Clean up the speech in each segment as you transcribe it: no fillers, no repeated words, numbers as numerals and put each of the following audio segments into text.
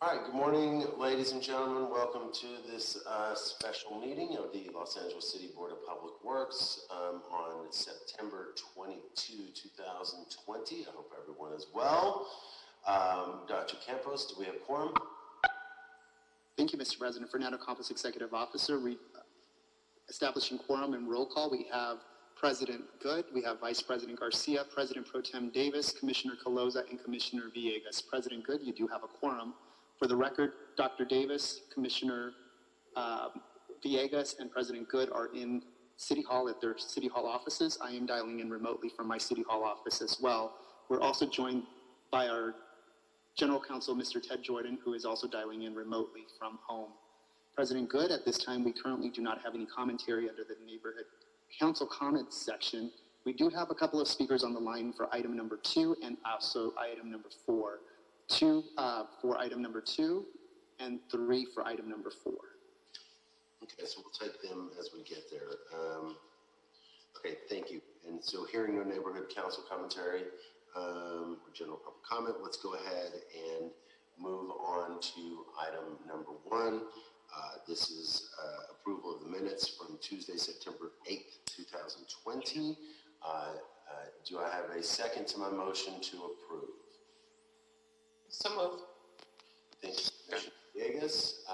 All right, good morning, ladies and gentlemen. Welcome to this special meeting of the Los Angeles City Board of Public Works on September 22, 2020. I hope everyone is well. Dr. Campos, do we have quorum? Thank you, Mr. President. Fernando Campos, Executive Officer. Establishing quorum and roll call, we have President Good, we have Vice President Garcia, President Pro Tem Davis, Commissioner Caloza, and Commissioner Villegas. President Good, you do have a quorum. For the record, Dr. Davis, Commissioner Villegas, and President Good are in City Hall at their City Hall offices. I am dialing in remotely from my City Hall office as well. We're also joined by our General Counsel, Mr. Ted Jordan, who is also dialing in remotely from home. President Good, at this time, we currently do not have any commentary under the Neighborhood Council comments section. We do have a couple of speakers on the line for item number 2 and also item number 4. 2 for item number 2 and 3 for item number 4. Okay, so we'll take them as we get there. Okay, thank you. And so hearing no Neighborhood Council commentary or general public comment, let's go ahead and move on to item number 1. This is approval of the minutes from Tuesday, September 8th, 2020. Do I have a second to my motion to approve? So moved. Thank you, Commissioner Villegas.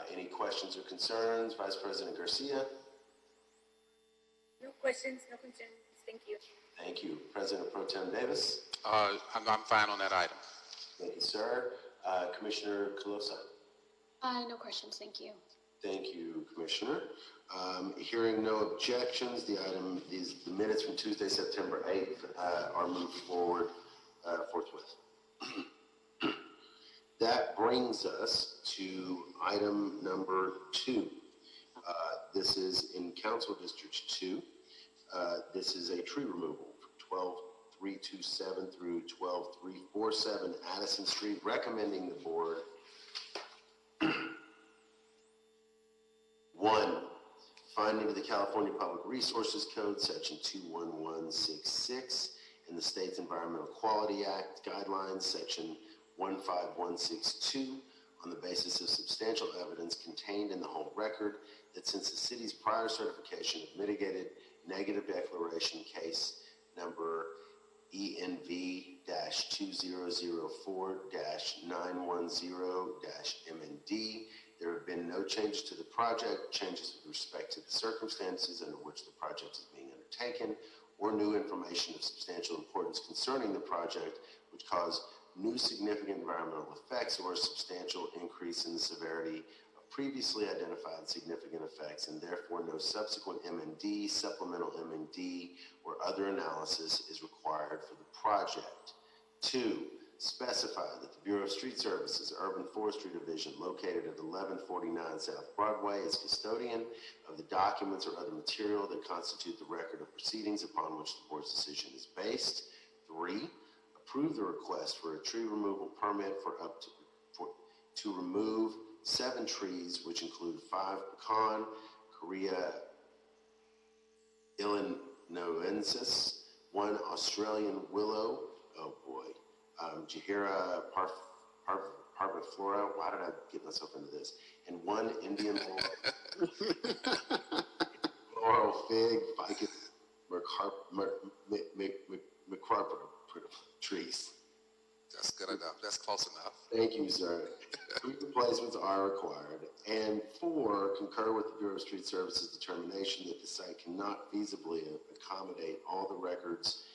Any questions or concerns? Vice President Garcia? No questions, no concerns. Thank you. Thank you. President Pro Tem Davis? I'm fine on that item. Thank you, sir. Commissioner Caloza? No questions, thank you. Thank you, Commissioner. Hearing no objections, the minutes from Tuesday, September 8th are moved forward forthwith. That brings us to item number 2. This is in Council District 2. This is a tree removal from 12327 through 12347 Addison Street, recommending the board 1, finding the California Public Resources Code, Section 21166, and the State's Environmental Quality Act Guidelines, Section 15162, on the basis of substantial evidence contained in the whole record that since the city's prior certification of mitigated negative declaration case number ENV-2004-910-MND, there have been no changes to the project, changes with respect to the circumstances under which the project is being undertaken, or new information of substantial importance concerning the project which cause new significant environmental effects or a substantial increase in the severity of previously identified significant effects, and therefore no subsequent MND, supplemental MND, or other analysis is required for the project. 2, specify that the Bureau of Street Services Urban Forestry Division, located at 1149 South Broadway, is custodian of the documents or other material that constitute the record of proceedings upon which the board's decision is based. 3, approve the request for a tree removal permit to remove 7 trees, which include 5 pecan, Korea illinoensis, 1 Australian willow, oh boy, Jahira parviflora, why did I get myself into this? And 1 Indian laurel fig, ficus, McCarper trees. That's good enough. That's close enough. Thank you, sir. 3 replacements are required. And 4, concur with the Bureau of Street Services determination that the site cannot feasibly accommodate all the records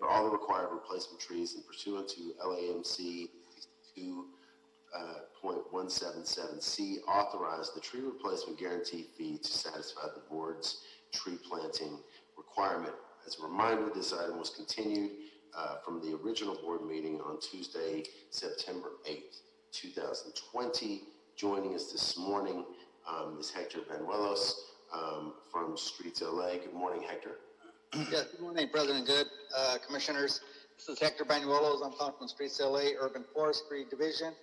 or all the required replacement trees, and pursuant to LAMC 2.177C, authorize the tree replacement guarantee fee to satisfy the board's tree planting requirement. As a reminder, this item was continued from the original board meeting on Tuesday, September 8th, 2020. Joining us this morning is Hector Banuelos from Streets LA. Good morning, Hector. Yes, good morning, President Good, Commissioners. This is Hector Banuelos. I'm calling from Streets LA Urban Forestry Division.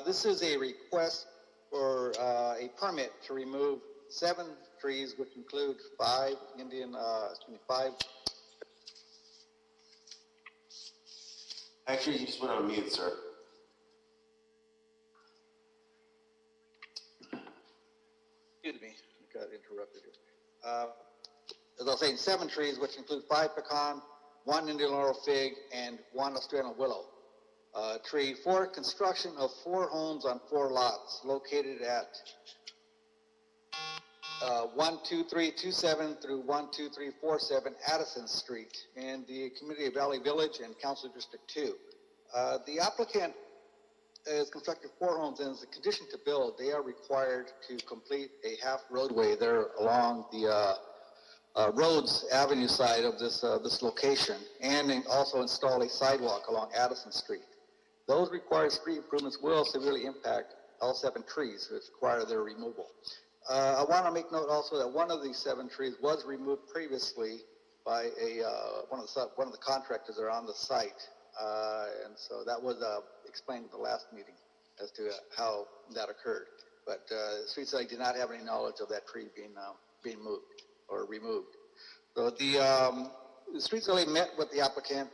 This is a request for a permit to remove 7 trees, which include 5 Actually, you just went on mute, sir. excuse me, I got interrupted here. As I was saying, 7 trees, which include 5 pecan, 1 Indian laurel fig, and 1 Australian willow tree for construction of 4 homes on 4 lots located at 12327 through 12347 Addison Street in the community of Valley Village and Council District 2. The applicant has constructed 4 homes, and as a condition to build, they are required to complete a half roadway there along the Rhodes Avenue side of this location, and also install a sidewalk along Addison Street. Those required street improvements will severely impact all 7 trees, which require their removal. I want to make note also that one of these 7 trees was removed previously by one of the contractors that are on the site, and so that was explained at the last meeting as to how that occurred. But Street Side did not have any knowledge of that tree being moved or removed. So the Street Side met with the applicant's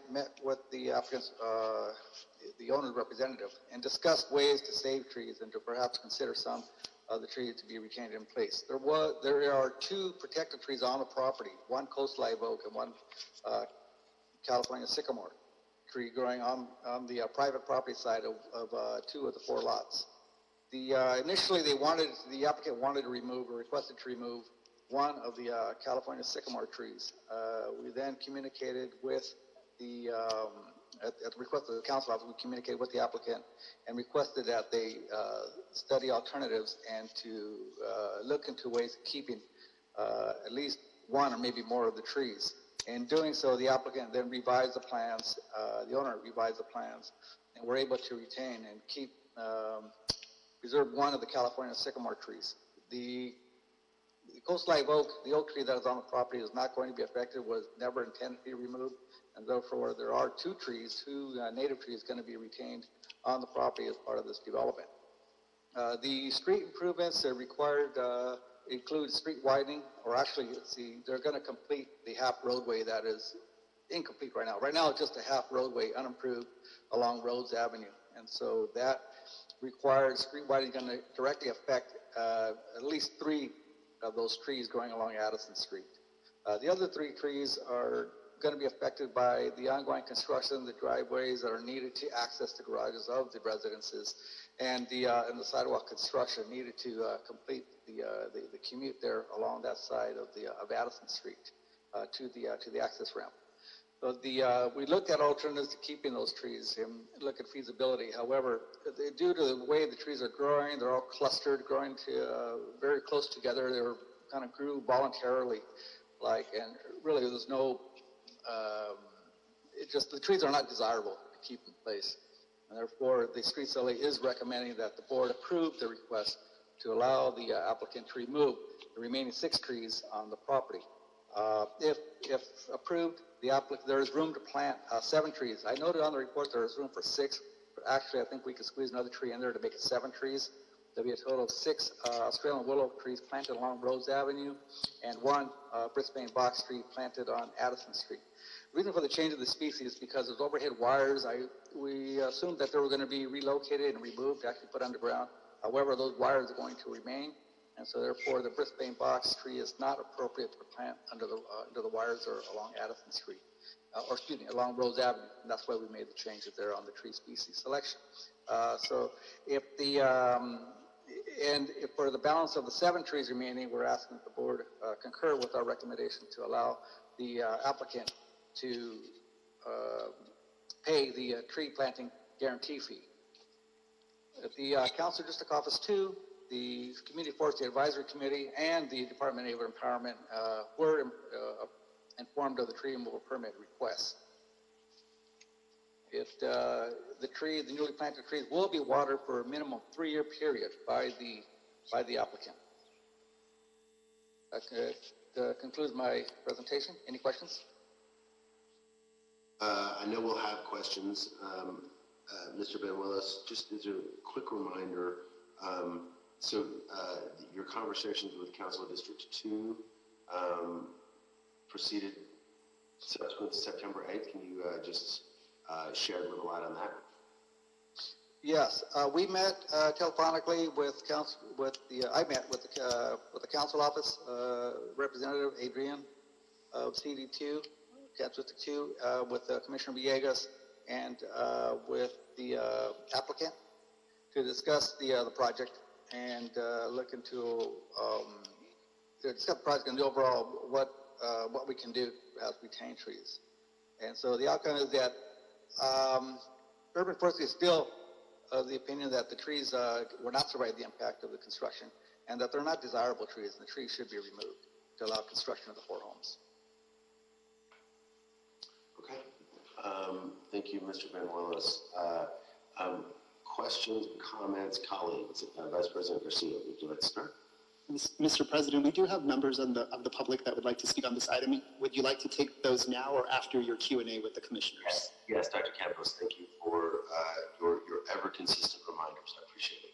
the owner's representative, and discussed ways to save trees and to perhaps consider some of the trees to be retained in place. There are 2 protected trees on the property, 1 coast live oak and 1 California sycamore tree growing on the private property side of 2 of the 4 lots. Initially, the applicant wanted to remove, or requested to remove, 1 of the California sycamore trees. We then communicated with at the request of the council office, we communicated with the applicant and requested that they study alternatives and to look into ways of keeping at least 1 or maybe more of the trees. In doing so, the applicant then revised the plans, the owner revised the plans, and we're able to retain and keep, preserve 1 of the California sycamore trees. The coast live oak, the oak tree that is on the property, is not going to be affected, was never intended to be removed, and therefore there are 2 trees, 2 native trees going to be retained on the property as part of this development. The street improvements are required include street widening, or actually, they're going to complete the half roadway that is incomplete right now. Right now, it's just a half roadway, unimproved, along Rhodes Avenue, and so that required street widening going to directly affect at least 3 of those trees growing along Addison Street. The other 3 trees are going to be affected by the ongoing construction of the driveways that are needed to access the garages of the residences, and the sidewalk construction needed to complete the commute there along that side of Addison Street to the access ramp. So we looked at alternatives to keeping those trees and look at feasibility. However, due to the way the trees are growing, they're all clustered, growing to very close together. They were kind of grew voluntarily, and really there's no. The trees are not desirable to keep in place, and therefore the Streets LA is recommending that the board approve the request to allow the applicant to remove the remaining 6 trees on the property. If approved, there is room to plant 7 trees. I noted on the report there is room for 6, but actually I think we could squeeze another tree in there to make it 7 trees. There'll be a total of 6 Australian willow trees planted along Rhodes Avenue, and 1 Brisbane box tree planted on Addison Street. The reason for the change of the species is because of overhead wires. We assumed that they were going to be relocated and removed, actually put underground. However, those wires are going to remain, and so therefore the Brisbane box tree is not appropriate to plant under the wires or along Addison Street, along Rhodes Avenue. And that's why we made the changes there on the tree species selection. So if for the balance of the 7 trees remaining, we're asking that the board concur with our recommendation to allow the applicant to pay the tree planting guarantee fee. At the Council District Office 2, the Community Forestry Advisory Committee and the Department of Empowerment were informed of the tree removal permit request. The newly planted trees will be watered for a minimum 3-year period by the applicant. That concludes my presentation. Any questions? I know we'll have questions. Mr. Benuelos, just as a quick reminder, your conversations with Council of District 2 proceeded subsequent to September 8th. Can you just shed a little light on that? Yes, we met telephonically with council, I met with the council office representative, Adrian, of CD2, Council District 2, with Commissioner Villegas, and with the applicant to discuss the project and look into to discuss the project and the overall what we can do as retain trees. And so the outcome is that urban forestry is still of the opinion that the trees will not survive the impact of the construction and that they're not desirable trees and the trees should be removed to allow construction of the 4 homes. Okay. Thank you, Mr. Banuelos. Questions, comments, colleagues? Vice President Garcia, would you like to start? Mr. President, we do have members of the public that would like to speak on this item. Would you like to take those now or after your Q&A with the commissioners? Yes, Dr. Campos, thank you for your ever consistent reminders. I appreciate it.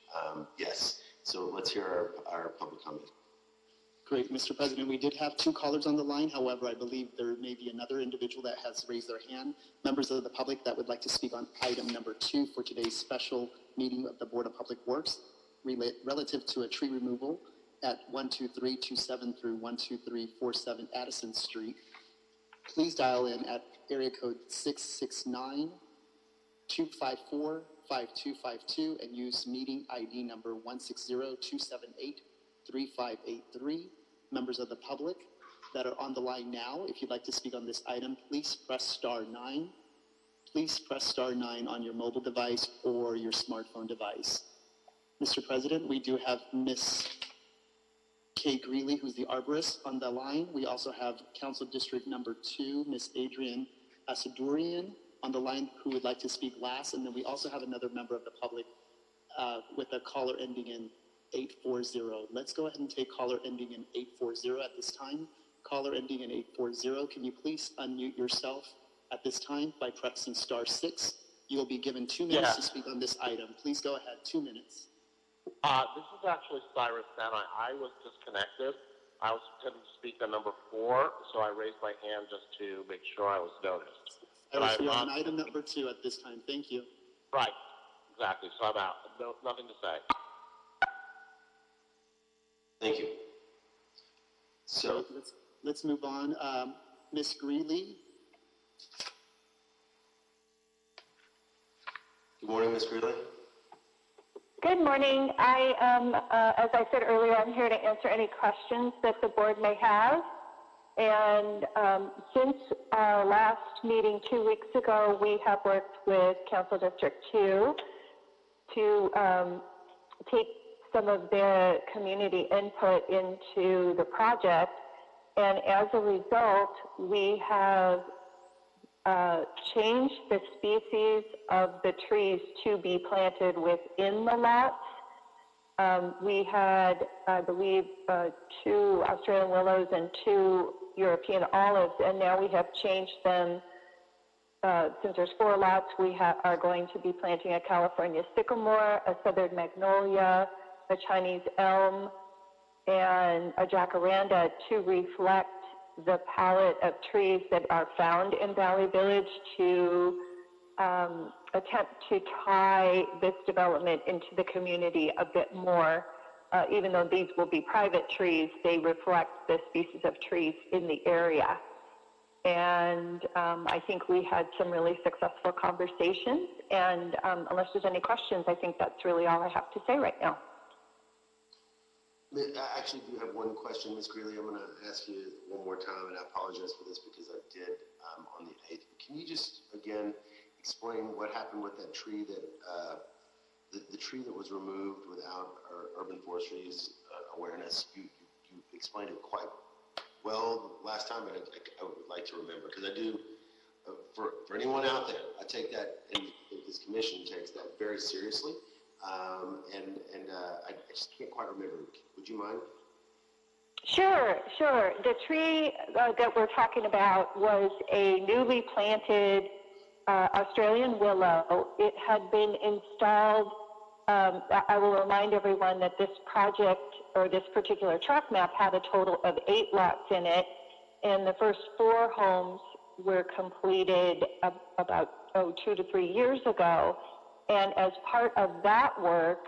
Yes, so let's hear our public comment. Great, Mr. President, we did have 2 callers on the line. However, I believe there may be another individual that has raised their hand. Members of the public that would like to speak on item number 2 for today's special meeting of the Board of Public Works relative to a tree removal at 12327 through 12347 Addison Street. Please dial in at area code 669-254-5252 and use meeting ID number 160-278-3583. Members of the public that are on the line now, if you'd like to speak on this item, please press star 9. Please press star 9 on your mobile device or your smartphone device. Mr. President, we do have Ms. Kay Greeley, who's the arborist, on the line. We also have Council District number 2, Ms. Adrian Asadurian, on the line, who would like to speak last. And then we also have another member of the public with a caller ending in 840. Let's go ahead and take caller ending in 840 at this time. Caller ending in 840, can you please unmute yourself at this time by pressing star 6? You will be given 2 minutes to speak on this item. Please go ahead, 2 minutes. This is actually Cyrus Santa. I was disconnected. I was intending to speak on number 4, so I raised my hand just to make sure I was noticed. You're on item number 2 at this time. Thank you. Right, exactly. So I'm out. No, nothing to say. Thank you. So let's move on. Ms. Greeley. Good morning, Ms. Greeley. Good morning. I am, as I said earlier, I'm here to answer any questions that the board may have. And since our last meeting 2 weeks ago, we have worked with Council District 2 to take some of their community input into the project. And as a result, we have changed the species of the trees to be planted within the lots. We had, I believe, 2 Australian willows and 2 European olives, and now we have changed them. Since there's 4 lots, we are going to be planting a California sycamore, a southern magnolia, a Chinese elm, and a jacaranda to reflect the palette of trees that are found in Valley Village to attempt to tie this development into the community a bit more. Even though these will be private trees, they reflect the species of trees in the area. And I think we had some really successful conversations. And unless there's any questions, I think that's really all I have to say right now. I actually do have one question, Ms. Greeley. I'm going to ask you one more time, and I apologize for this because I did on the 8th. Can you just, again, explain what happened with that tree that, the tree that was removed without our urban forestry's awareness? You explained it quite well last time, but I would like to remember, because I do, for anyone out there, I take that, and this commission takes that very seriously. I just can't quite remember. Would you mind? Sure. The tree that we're talking about was a newly planted Australian willow. It had been installed. I will remind everyone that this project, or this particular track map, had a total of 8 lots in it, and the first 4 homes were completed about 2 to 3 years ago. And as part of that work,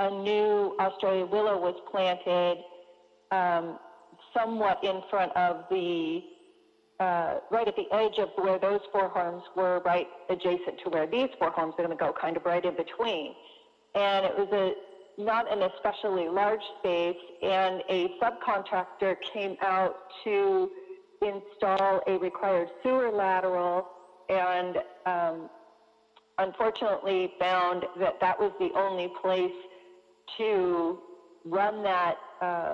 a new Australian willow was planted somewhat in front of the, right at the edge of where those four homes were, right adjacent to where these four homes are going to go, kind of right in between. And it was not an especially large space, and a subcontractor came out to install a required sewer lateral, and unfortunately found that that was the only place to run that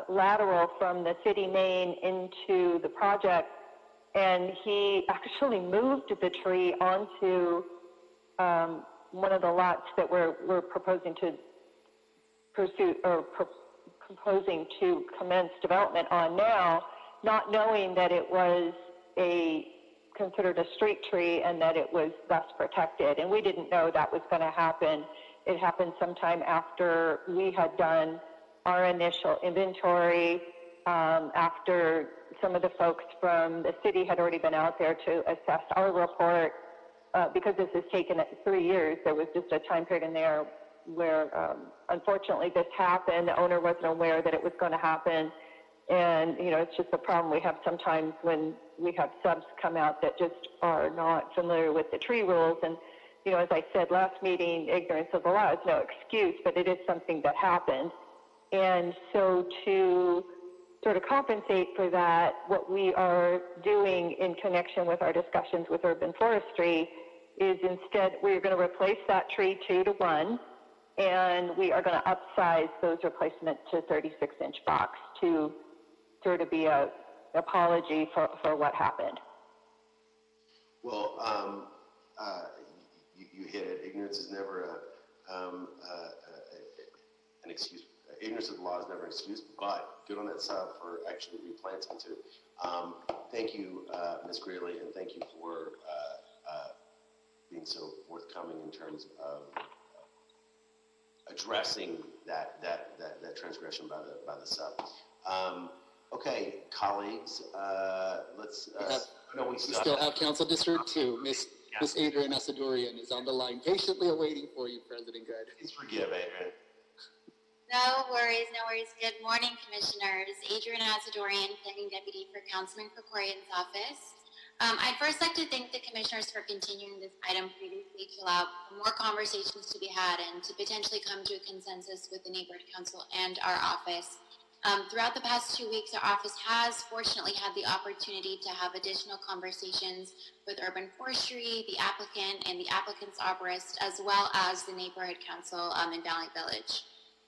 lateral from the city main into the project. And he actually moved the tree onto one of the lots that we're proposing to pursue, or proposing to commence development on now, not knowing that it was considered a street tree and that it was thus protected. And we didn't know that was going to happen. It happened sometime after we had done our initial inventory, after some of the folks from the city had already been out there to assess our report. Because this has taken 3 years, there was just a time period in there where unfortunately this happened. The owner wasn't aware that it was going to happen. And, you know, it's just a problem we have sometimes when we have subs come out that just are not familiar with the tree rules. And, you know, as I said last meeting, ignorance of the law is no excuse, but it is something that happened. And so to sort of compensate for that, what we are doing in connection with our discussions with urban forestry is instead we're going to replace that tree 2-to-1, and we are going to upsize those replacements to 36-inch box to sort of be a apology for what happened. Well, you hit it. Ignorance is never an excuse. Ignorance of the law is never an excuse, but good on that sub for actually replanting too. Thank you, Ms. Greeley, and thank you for being so forthcoming in terms of addressing that transgression by the sub. Okay, colleagues, let's. We still have Council District 2. Miss Adrian Asadorian is on the line, patiently awaiting for you, President Good. Please forgive Adrian. No worries, no worries. Good morning, Commissioners. Adrian Asadorian, Planning Deputy for Councilman Krikorian's office. I'd first like to thank the Commissioners for continuing this item previously to allow for more conversations to be had and to potentially come to a consensus with the Neighborhood Council and our office. Throughout the past 2 weeks, our office has fortunately had the opportunity to have additional conversations with Urban Forestry, the applicant, and the applicant's arborist, as well as the Neighborhood Council in Valley Village.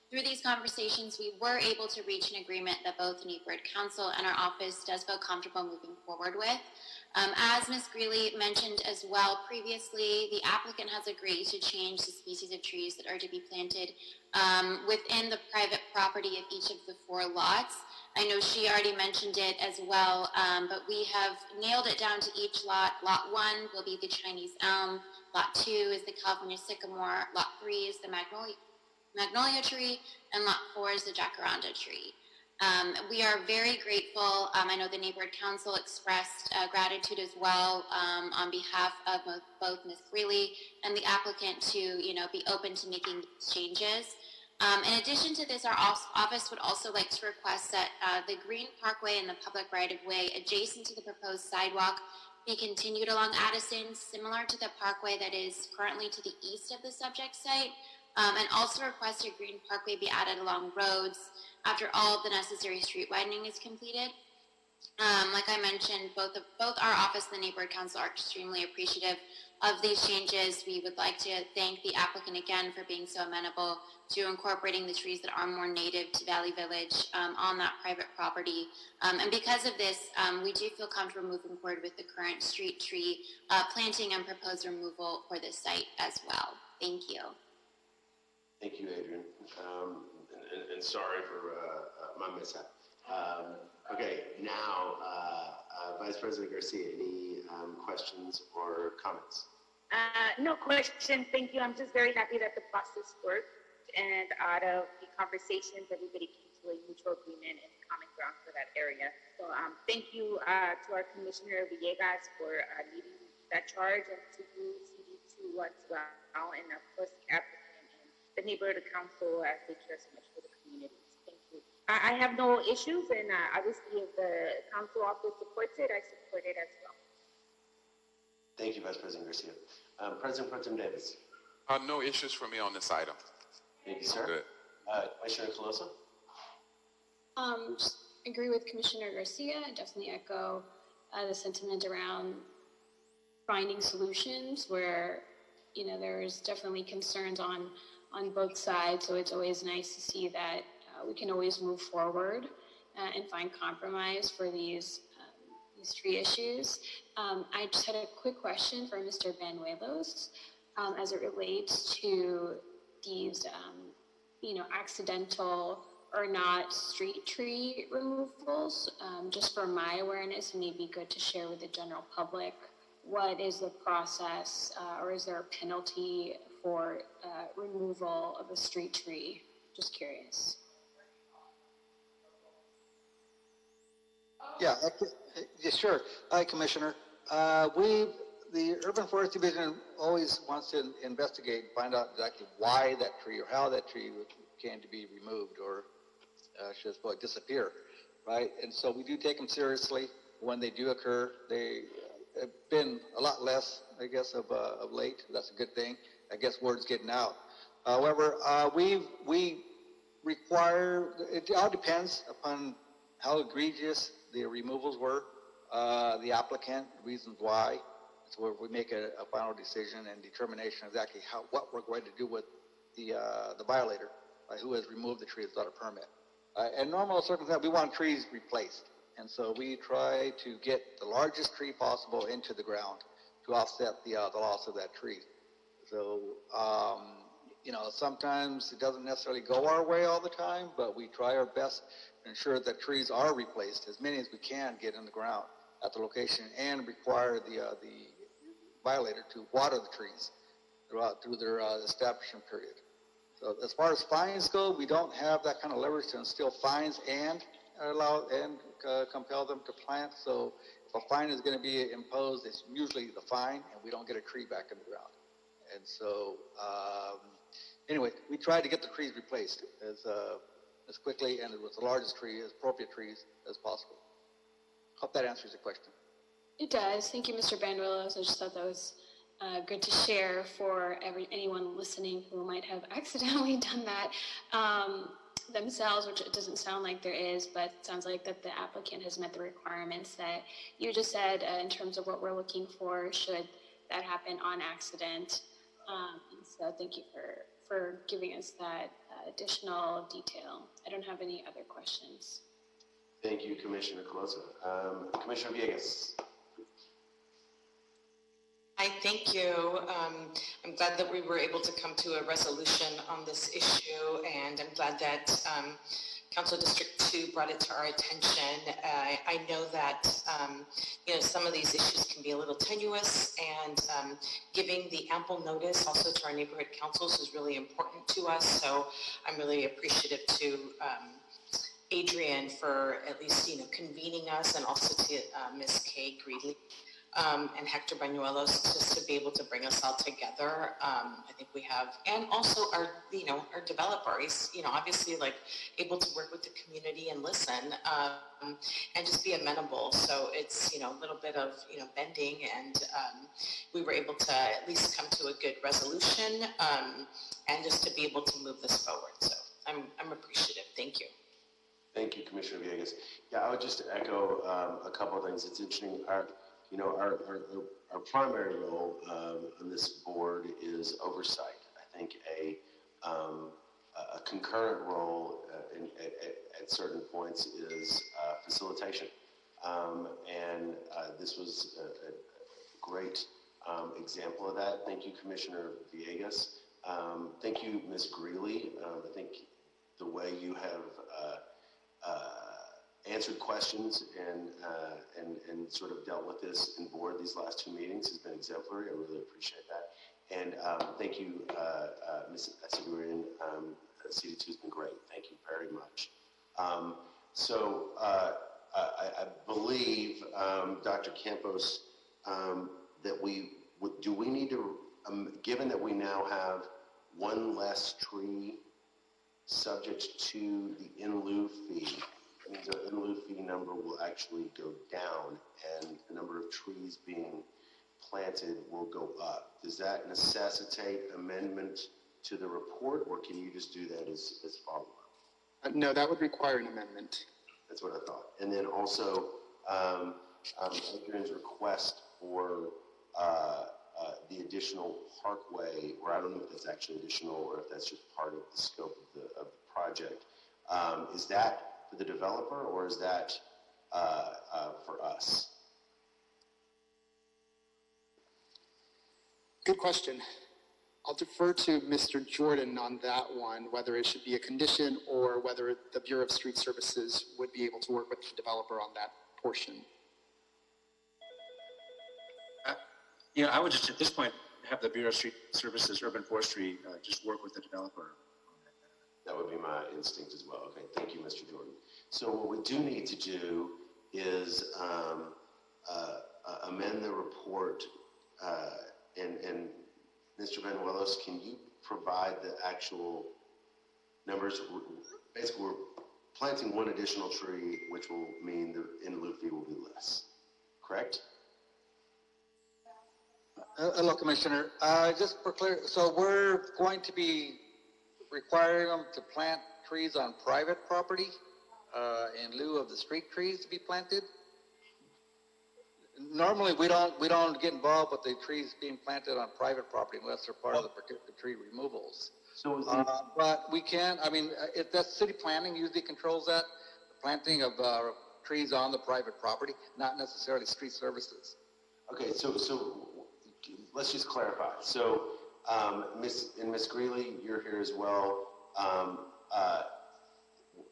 Through these conversations, we were able to reach an agreement that both the Neighborhood Council and our office does feel comfortable moving forward with. As Ms. Greeley mentioned as well previously, the applicant has agreed to change the species of trees that are to be planted within the private property of each of the 4 lots. I know she already mentioned it as well, but we have nailed it down to each lot. Lot 1 will be the Chinese elm, Lot 2 is the California sycamore, Lot 3 is the magnolia tree, and Lot 4 is the jacaranda tree. We are very grateful. I know the Neighborhood Council expressed gratitude as well on behalf of both Ms. Greeley and the applicant to, be open to making these changes. In addition to this, our office would also like to request that the green parkway and the public right-of-way adjacent to the proposed sidewalk be continued along Addison, similar to the parkway that is currently to the east of the subject site, and also request a green parkway be added along roads after all of the necessary street widening is completed. Like I mentioned, both our office and the Neighborhood Council are extremely appreciative of these changes. We would like to thank the applicant again for being so amenable to incorporating the trees that are more native to Valley Village on that private property. And because of this, we do feel comfortable moving forward with the current street tree planting and proposed removal for this site as well. Thank you. Thank you, Adrian. And sorry for my mishap. Okay, now, Vice President Garcia, any questions or comments? No question, thank you. I'm just very happy that the process worked, and out of the conversations, everybody came to a mutual agreement and common ground for that area. So thank you to our Commissioner Villegas for leading that charge, and to you, CD2 as well. now, and of course the applicant and the neighborhood council as they care so much for the communities. Thank you. I have no issues, and obviously if the council also supports it, I support it as well. Thank you, Vice President Garcia. President Pro Tem Davis. No issues for me on this item. Thank you, sir. Good. Commissioner Colosa. Just agree with Commissioner Garcia. Definitely echo the sentiment around finding solutions where, you know, there's definitely concerns on both sides. So it's always nice to see that we can always move forward and find compromise for these tree issues. I just had a quick question for Mr. Banuelos as it relates to these, you know, accidental or not street tree removals. Just for my awareness, it may be good to share with the general public. What is the process, or is there a penalty for removal of a street tree? Just curious. Yeah, sure. Hi, Commissioner. The Urban Forest Division always wants to investigate, find out exactly why that tree or how that tree came to be removed or should I disappear, right? And so we do take them seriously when they do occur. They have been a lot less, I guess, of late. That's a good thing. I guess word's getting out. However, we require, it all depends upon how egregious the removals were, the applicant, reasons why. It's where we make a final decision and determination exactly what we're going to do with the violator, who has removed the tree without a permit. In normal circumstances, we want trees replaced. And so we try to get the largest tree possible into the ground to offset the loss of that tree. So, you know, sometimes it doesn't necessarily go our way all the time, but we try our best to ensure that trees are replaced, as many as we can get in the ground at the location, and require the violator to water the trees through their establishment period. So as far as fines go, we don't have that kind of leverage to instill fines and compel them to plant. So if a fine is going to be imposed, it's usually the fine, and we don't get a tree back in the ground. And so, anyway, we try to get the trees replaced as quickly and with the largest tree, as appropriate trees as possible. Hope that answers your question. It does. Thank you, Mr. Banuelos. I just thought that was good to share for anyone listening who might have accidentally done that themselves, which it doesn't sound like there is, but it sounds like that the applicant has met the requirements that you just said in terms of what we're looking for should that happen on accident. So thank you for giving us that additional detail. I don't have any other questions. Thank you, Commissioner Colosa. Commissioner Villegas. Hi, thank you. I'm glad that we were able to come to a resolution on this issue, and I'm glad that Council District 2 brought it to our attention. I know that you know, some of these issues can be a little tenuous, and giving the ample notice also to our neighborhood councils is really important to us. So I'm really appreciative to Adrian for at least, you know, convening us, and also to Ms. Kay Greeley and Hector Banuelos, just to be able to bring us all together. I think we have, and also our, you know, our developers, you know, obviously like able to work with the community and listen and just be amenable. So it's, you know, a little bit of, you know, bending, and we were able to at least come to a good resolution and just to be able to move this forward. So I'm appreciative. Thank you. Thank you, Commissioner Villegas. Yeah, I would just echo a couple of things. It's interesting. Our primary role on this board is oversight. I think a concurrent role at certain points is facilitation. And this was a great example of that. Thank you, Commissioner Villegas. Thank you, Ms. Greeley. I think the way you have answered questions and sort of dealt with this in board these last two meetings has been exemplary. I really appreciate that. And thank you, Ms. Asadurian. CD2 has been great. Thank you very much. So I believe, Dr. Campos, that do we need to given that we now have one less tree subject to the in lieu fee, it means our in lieu fee number will actually go down and the number of trees being planted will go up. Does that necessitate amendment to the report, or can you just do that as follow-up? No, that would require an amendment. That's what I thought. And then also, Adrian's request for the additional parkway, or I don't know if that's actually additional or if that's just part of the scope of the project. Is that for the developer or is that for us? Good question. I'll defer to Mr. Jordan on that one, whether it should be a condition or whether the Bureau of Street Services would be able to work with the developer on that portion. I would just, at this point, have the Bureau of Street Services, Urban Forestry, just work with the developer. That would be my instinct as well. Okay, thank you, Mr. Jordan. So what we do need to do is amend the report, and Mr. Benuelos, can you provide the actual numbers? Basically, we're planting one additional tree, which will mean the in lieu fee will be less, correct? Hello, Commissioner. Just for clear, so we're going to be requiring them to plant trees on private property in lieu of the street trees to be planted? Normally, we don't get involved with the trees being planted on private property unless they're part of the particular tree removals. So, but we can. I mean, if that's city planning usually controls that, the planting of trees on the private property, not necessarily street services. okay, so let's just clarify. So, Miss Greeley, you're here as well.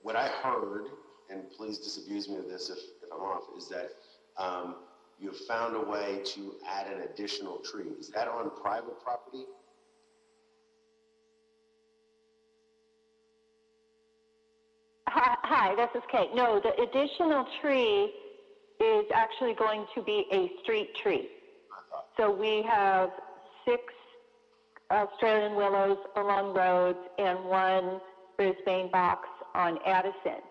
What I heard, and please disabuse me of this if I'm off, is that you have found a way to add an additional tree. Is that on private property? Hi, this is Kate. No, the additional tree is actually going to be a street tree. So we have 6 Australian willows along roads and 1 Brisbane box on Addison.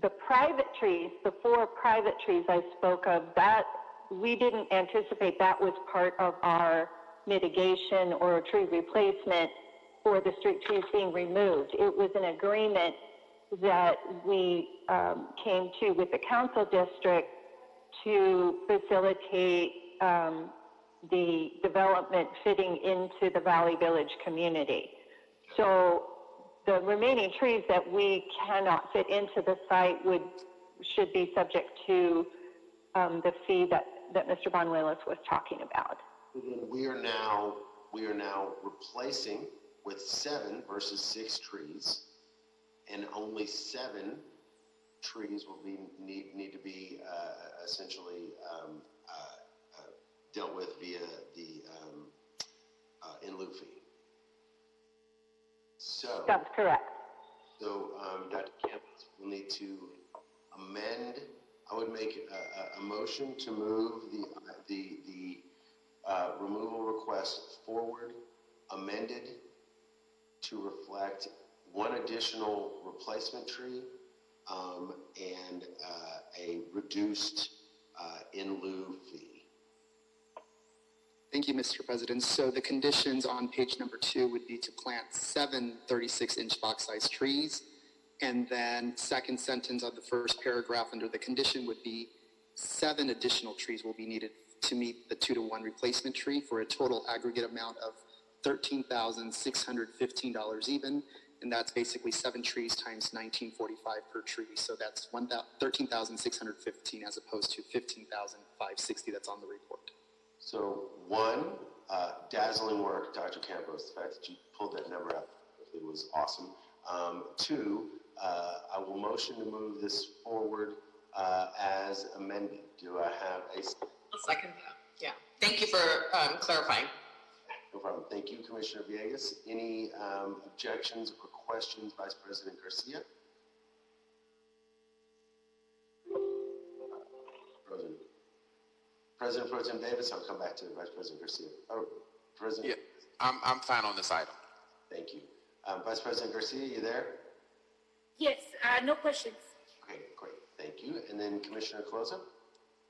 The private trees, the 4 private trees I spoke of, that we didn't anticipate that was part of our mitigation or tree replacement for the street trees being removed. It was an agreement that we came to with the council district to facilitate the development fitting into the Valley Village community. So the remaining trees that we cannot fit into the site should be subject to the fee that Mr. Bonuelos was talking about. We are now replacing with 7 versus 6 trees, and only 7 trees will need to be essentially dealt with via the in lieu fee. So that's correct. So Dr. Campos will need to amend. I would make a motion to move the removal request forward, amended to reflect 1 additional replacement tree and a reduced in lieu fee. Thank you, Mr. President. So the conditions on page number 2 would be to plant 7 36-inch box-sized trees. And then second sentence of the first paragraph under the condition would be 7 additional trees will be needed to meet the 2-to-1 replacement tree for a total aggregate amount of $13,615 even. And that's basically 7 trees times $19.45 per tree. So that's $13,615 as opposed to $15,560 that's on the report. So 1, dazzling work, Dr. Campos. The fact that you pulled that number out, it was awesome. 2, I will motion to move this forward as amended. Do I have a second? I'll second that. Yeah. Thank you for clarifying. No problem. Thank you, Commissioner Villegas. Any objections or questions, Vice President Garcia? President Pro Tem Davis, I'll come back to Vice President Garcia. Oh, President? Yeah, I'm fine on this item. Thank you. Vice President Garcia, you there? Yes, no questions. Okay, great. Thank you. And then Commissioner Closa?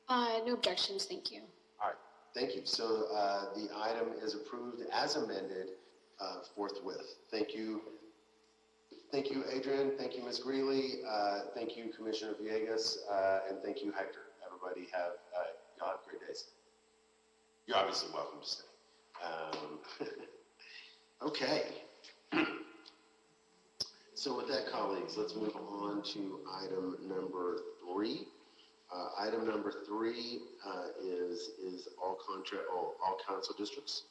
No objections, thank you. All right, thank you. So the item is approved as amended forthwith. Thank you. Thank you, Adrian. Thank you, Ms. Greeley. Thank you, Commissioner Villegas. And thank you, Hector. Everybody y'all have great days. You're obviously welcome to stay. Okay. So with that, colleagues, let's move on to item number 3. Item number 3 is all council districts.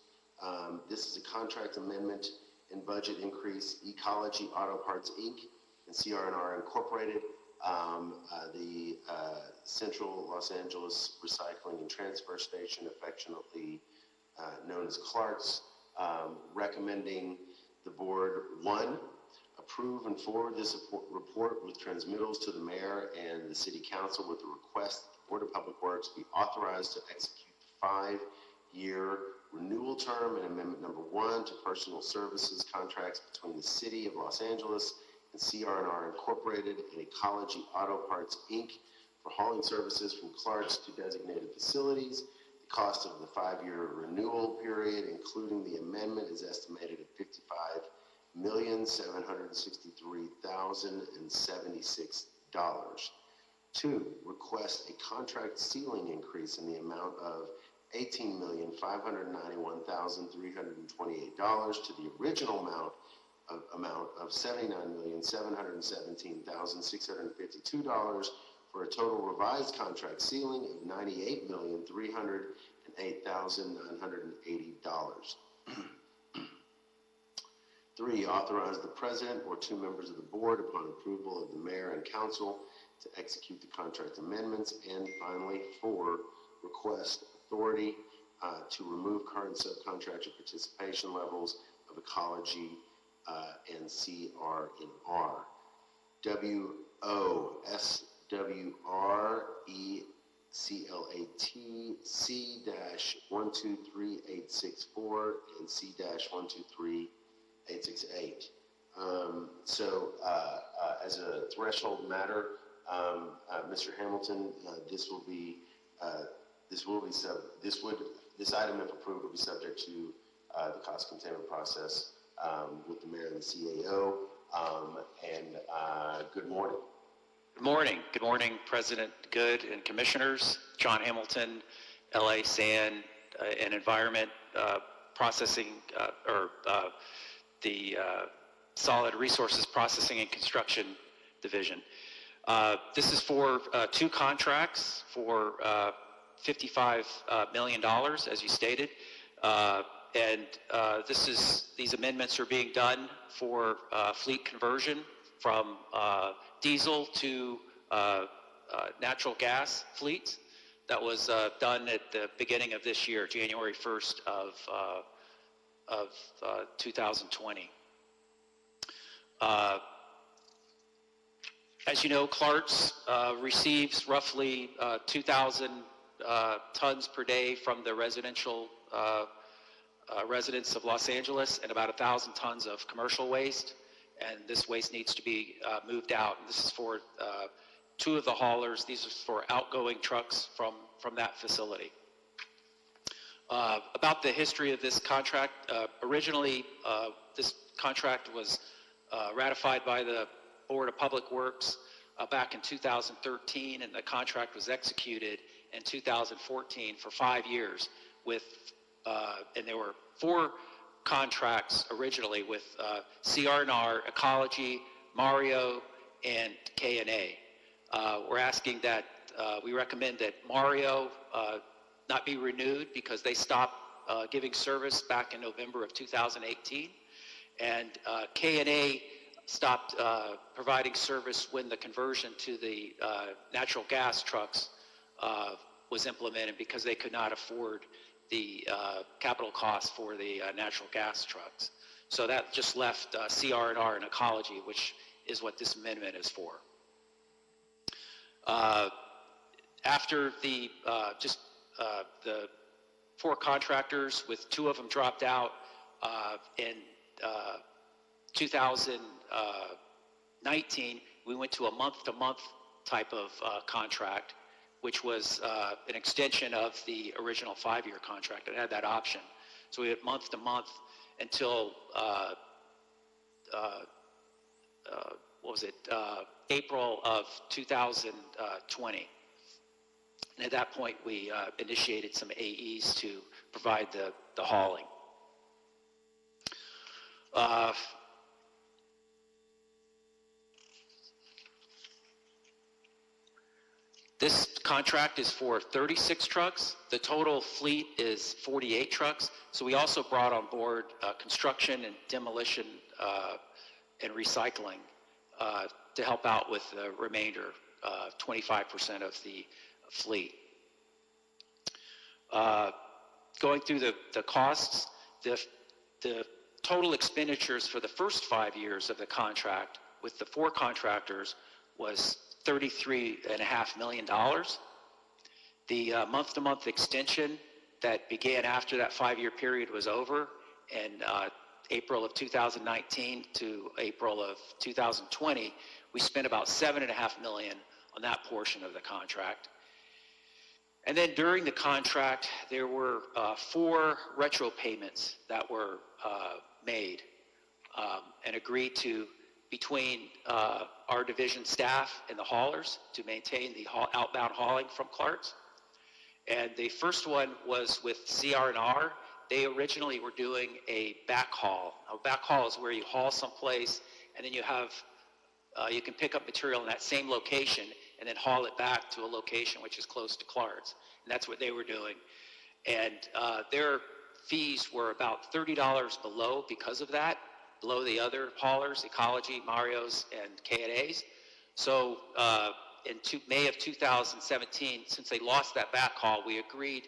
This is a contract amendment and budget increase, Ecology Auto Parts Inc. and CR&R Incorporated, the Central Los Angeles Recycling and Transfer Station, affectionately known as Clark's, recommending the board, 1, approve and forward this report with transmittals to the mayor and the city council with the request that the Board of Public Works be authorized to execute the 5-year renewal term and amendment number 1 to personal services contracts between the city of Los Angeles and CR&R Incorporated and Ecology Auto Parts Inc. for hauling services from Clark's to designated facilities. The cost of the 5-year renewal period, including the amendment, is estimated at $55,763,076. 2, request a contract ceiling increase in the amount of $18,591,328 to the original amount of $79,717,652 for a total revised contract ceiling of $98,308,980. 3, authorize the president or 2 members of the board, upon approval of the mayor and council, to execute the contract amendments. And finally, 4, request authority to remove current subcontractor participation levels of Ecology and CR&R. WOSWRECLAT C-123-864 and C-123-868. So as a threshold matter, Mr. Hamilton, this item, if approved, will be subject to the cost containment process with the mayor and the CAO. Good morning. Good morning. Good morning, President Good and commissioners. John Hamilton, LA Sand and Environment Processing, the Solid Resources Processing and Construction Division. This is for 2 contracts for $55 million, as you stated. These amendments are being done for fleet conversion from diesel to natural gas fleets. That was done at the beginning of this year, January 1st of 2020. As you know, Clark's receives roughly 2,000 tons per day from the residential residents of Los Angeles and about 1,000 tons of commercial waste. And this waste needs to be moved out. And this is for 2 of the haulers. These are for outgoing trucks from that facility. About the history of this contract, originally this contract was ratified by the Board of Public Works back in 2013, and the contract was executed in 2014 for 5 years with, and there were 4 contracts originally with CR&R, Ecology, Mario, and K&A. We're asking that, we recommend that Mario not be renewed because they stopped giving service back in November of 2018. And K&A stopped providing service when the conversion to the natural gas trucks was implemented because they could not afford the capital costs for the natural gas trucks. So that just left CR&R and Ecology, which is what this amendment is for. After the 4 contractors, with 2 of them dropped out in 2019. We went to a month-to-month type of contract, which was an extension of the original 5-year contract. It had that option. So we went month-to-month until, April of 2020. And at that point, we initiated some AEs to provide the hauling. This contract is for 36 trucks. The total fleet is 48 trucks. So we also brought on board construction and demolition and recycling to help out with the remainder, 25% of the fleet. Going through the costs, the total expenditures for the first 5 years of the contract with the 4 contractors was $33.5 million. The month-to-month extension that began after that 5-year period was over in April of 2019 to April of 2020, we spent about $7.5 million on that portion of the contract. And then during the contract, there were 4 retro payments that were made and agreed to between our division staff and the haulers to maintain the outbound hauling from Clark's. And the first one was with CR&R. They originally were doing a backhaul. A backhaul is where you haul someplace and then you have, you can pick up material in that same location and then haul it back to a location which is close to Clark's. And that's what they were doing. And their fees were about $30 below because of that, below the other haulers, Ecology, Mario's, and K&A's. So in May of 2017, since they lost that backhaul, we agreed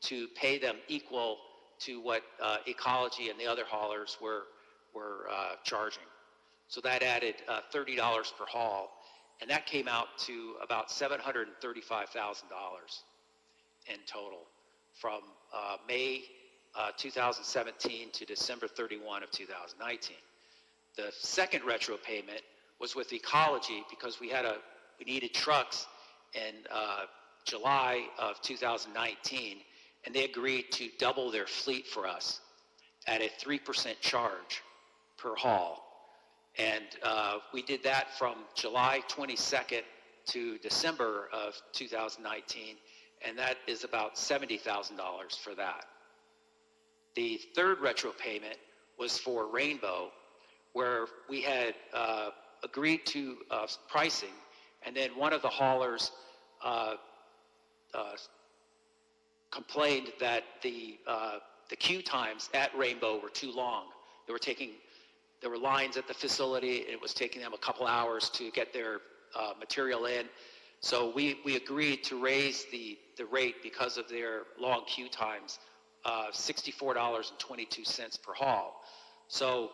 to pay them equal to what Ecology and the other haulers were charging. So that added $30 per haul, and that came out to about $735,000 in total from May 2017 to December 31 of 2019. The second retro payment was with Ecology because we needed trucks in July of 2019, and they agreed to double their fleet for us at a 3% charge per haul. And we did that from July 22nd to December of 2019, and that is about $70,000 for that. The third retro payment was for Rainbow, where we had agreed to pricing, and then one of the haulers complained that the queue times at Rainbow were too long. There were lines at the facility, and it was taking them a couple hours to get their material in. So we agreed to raise the rate because of their long queue times, $64.22 per haul. So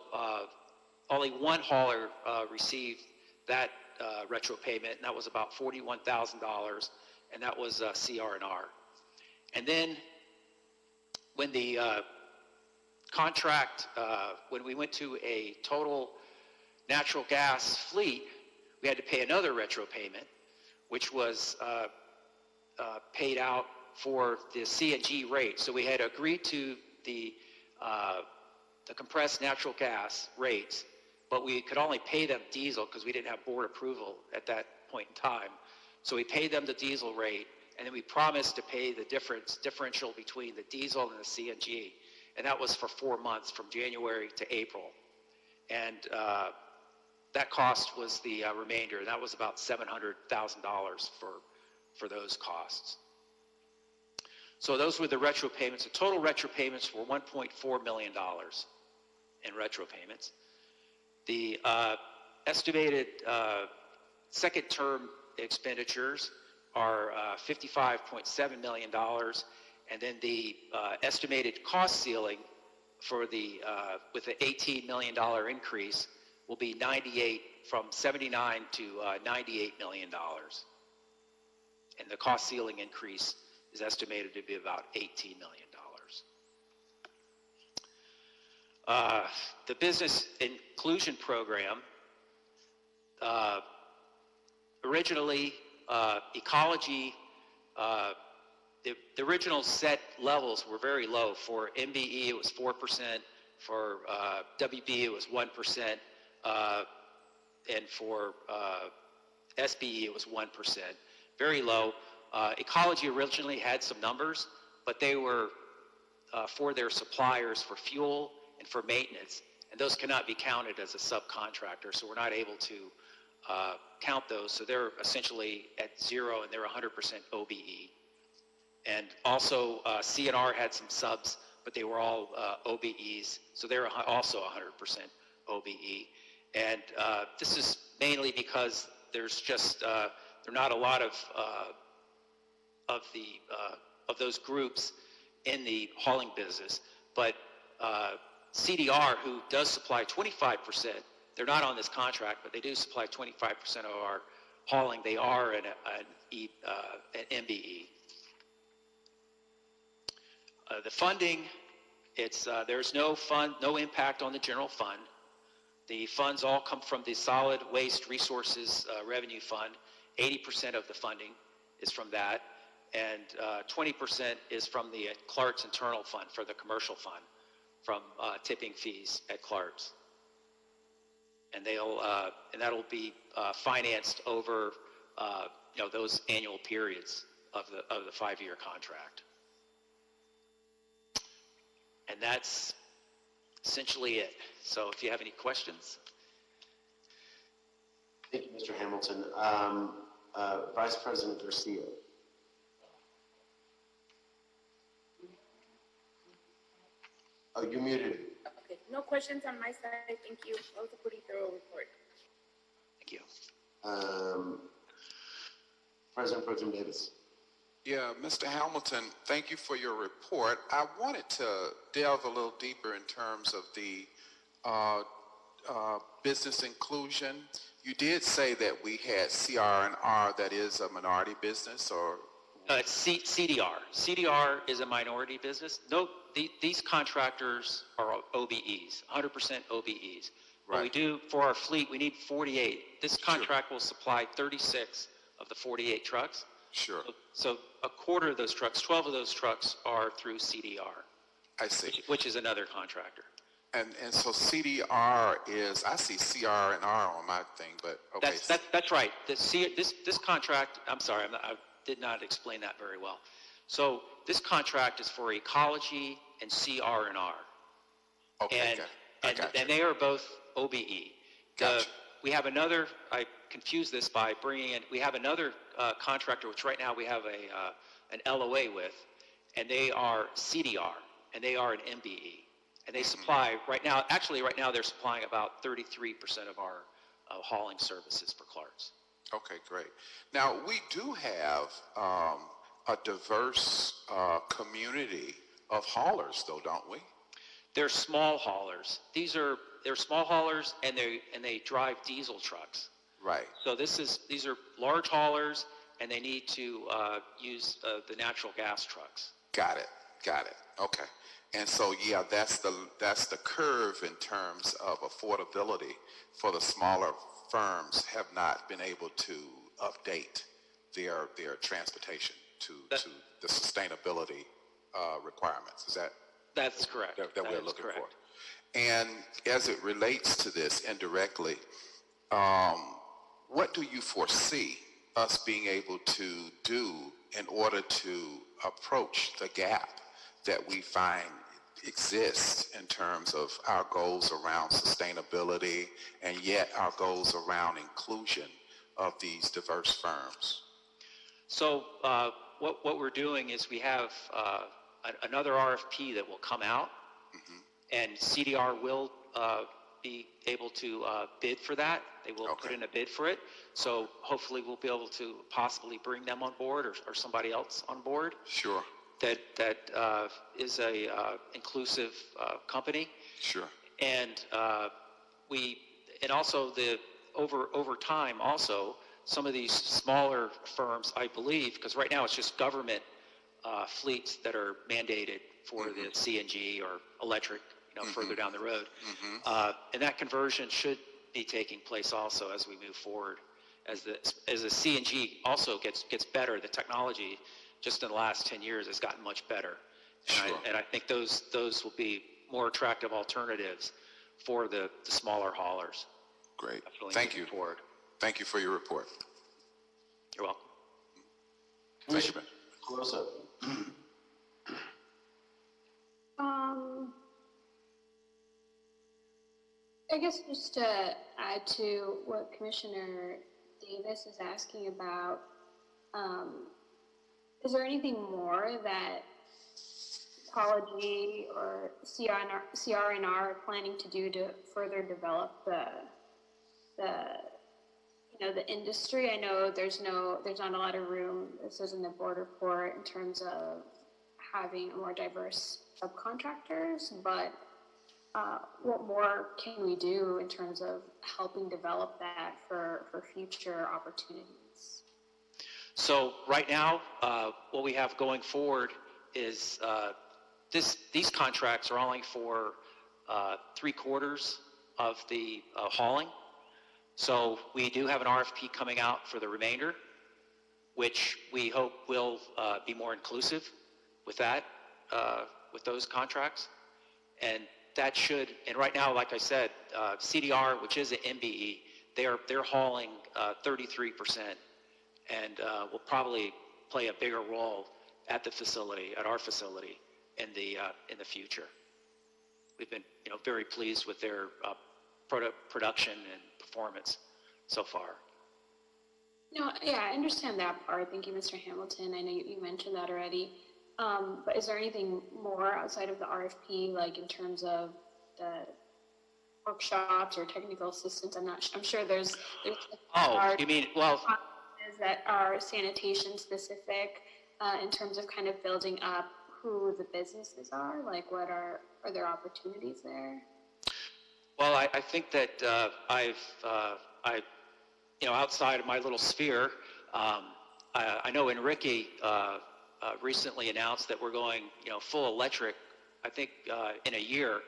only one hauler received that retro payment, and that was about $41,000, and that was CR&R. And then when the contract, when we went to a total natural gas fleet, we had to pay another retro payment, which was paid out for the CNG rate. So we had agreed to the compressed natural gas rates, but we could only pay them diesel because we didn't have board approval at that point in time. So we paid them the diesel rate, and then we promised to pay the differential between the diesel and the CNG. And that was for 4 months, from January to April. And that cost was the remainder, and that was about $700,000 for those costs. So those were the retro payments. The total retro payments were $1.4 million in retro payments. The estimated second term expenditures are $55.7 million, and then the estimated cost ceiling for the with the $18 million increase will be from 79 to $98 million, and the cost ceiling increase is estimated to be about $18 million. The business inclusion program, originally, ecology, the original set levels were very low. For MBE, it was 4%. For WBE, it was 1%. And for SBE, it was 1%. Very low. Ecology originally had some numbers, but they were for their suppliers for fuel and for maintenance, and those cannot be counted as a subcontractor, so we're not able to count those. So they're essentially at zero, and they're 100% OBE. And also CNR had some subs, but they were all OBEs, so they're also 100% OBE. And this is mainly because there's just there are not a lot of those groups in the hauling business. But CDR, who does supply 25%, they're not on this contract, but they do supply 25% of our hauling. They are an MBE. The funding, there's no impact on the general fund. The funds all come from the Solid Waste Resources Revenue Fund. 80% of the funding is from that, and 20% is from the Clark's internal fund for the commercial fund, from tipping fees at Clark's, and that'll be financed over those annual periods of the 5-year contract. And that's essentially it. So if you have any questions. Thank you, Mr. Hamilton. Vice President Garcia. Oh, you're muted. Okay, no questions on my side. Thank you. That was a pretty thorough report. Thank you. President Pro Tem Davis. Yeah, Mr. Hamilton, thank you for your report. I wanted to delve a little deeper in terms of the business inclusion. You did say that we had CR&R, that is a minority business, or? It's CDR. CDR is a minority business. No, these contractors are OBEs, 100% OBEs. Right. What we do for our fleet, we need 48. This contract will supply 36 of the 48 trucks. Sure. So a quarter of those trucks, 12 of those trucks are through CDR. I see. Which is another contractor. And so CDR is, I see CR&R on my thing, but okay. That's right. This contract, I'm sorry, I did not explain that very well. So this contract is for ecology and CR&R. Okay, and they are both OBE. Gotcha. We have another, I confused this by bringing in, we have another contractor, which right now we have an LOA with, and they are CDR, and they are an MBE. And they supply, right now they're supplying about 33% of our hauling services for Clark's. Okay, great. Now, we do have a diverse community of haulers, though, don't we? They're small haulers. They're small haulers, and they drive diesel trucks. Right. So these are large haulers, and they need to use the natural gas trucks. Got it. Okay. And so, yeah, that's the curve in terms of affordability for the smaller firms have not been able to update their transportation to the sustainability requirements. Is that? That's correct. That we're looking for. And as it relates to this indirectly, what do you foresee us being able to do in order to approach the gap that we find exists in terms of our goals around sustainability and yet our goals around inclusion of these diverse firms? So what we're doing is we have another RFP that will come out, and CDR will be able to bid for that. They will put in a bid for it. So hopefully we'll be able to possibly bring them on board or somebody else on board. Sure. That is a inclusive company. Sure. And also over time also some of these smaller firms, I believe, because right now it's just government fleets that are mandated for the CNG or electric further down the road. And that conversion should be taking place also as we move forward. As the CNG also gets better, the technology just in the last 10 years has gotten much better. And I think those will be more attractive alternatives for the smaller haulers. Great. Definitely Thank you. Forward. Thank you for your report. You're welcome. Commissioner. Close up. I guess just to add to what Commissioner Davis is asking about, is there anything more that Ecology or CRNR are planning to do to further develop the industry? I know there's not a lot of room, this is in the board report, in terms of having more diverse subcontractors, but what more can we do in terms of helping develop that for future opportunities? So right now, what we have going forward is these contracts are only for 3/4 of the hauling. So we do have an RFP coming out for the remainder, which we hope will be more inclusive with that, with those contracts. And that should, and right now, like I said, CDR, which is an MBE, they're hauling 33%, and will probably play a bigger role at the facility, at our facility, in the future. We've been, very pleased with their production and performance so far. No, yeah, I understand that part. Thank you, Mr. Hamilton. I know you mentioned that already. But is there anything more outside of the RFP, like in terms of the workshops or technical assistance? I'm sure there's you mean, well, that are sanitation specific in terms of kind of building up who the businesses are? Like, are there opportunities there? Well, I think that outside of my little sphere, I know Enrique recently announced that we're going, full electric. I think in a year,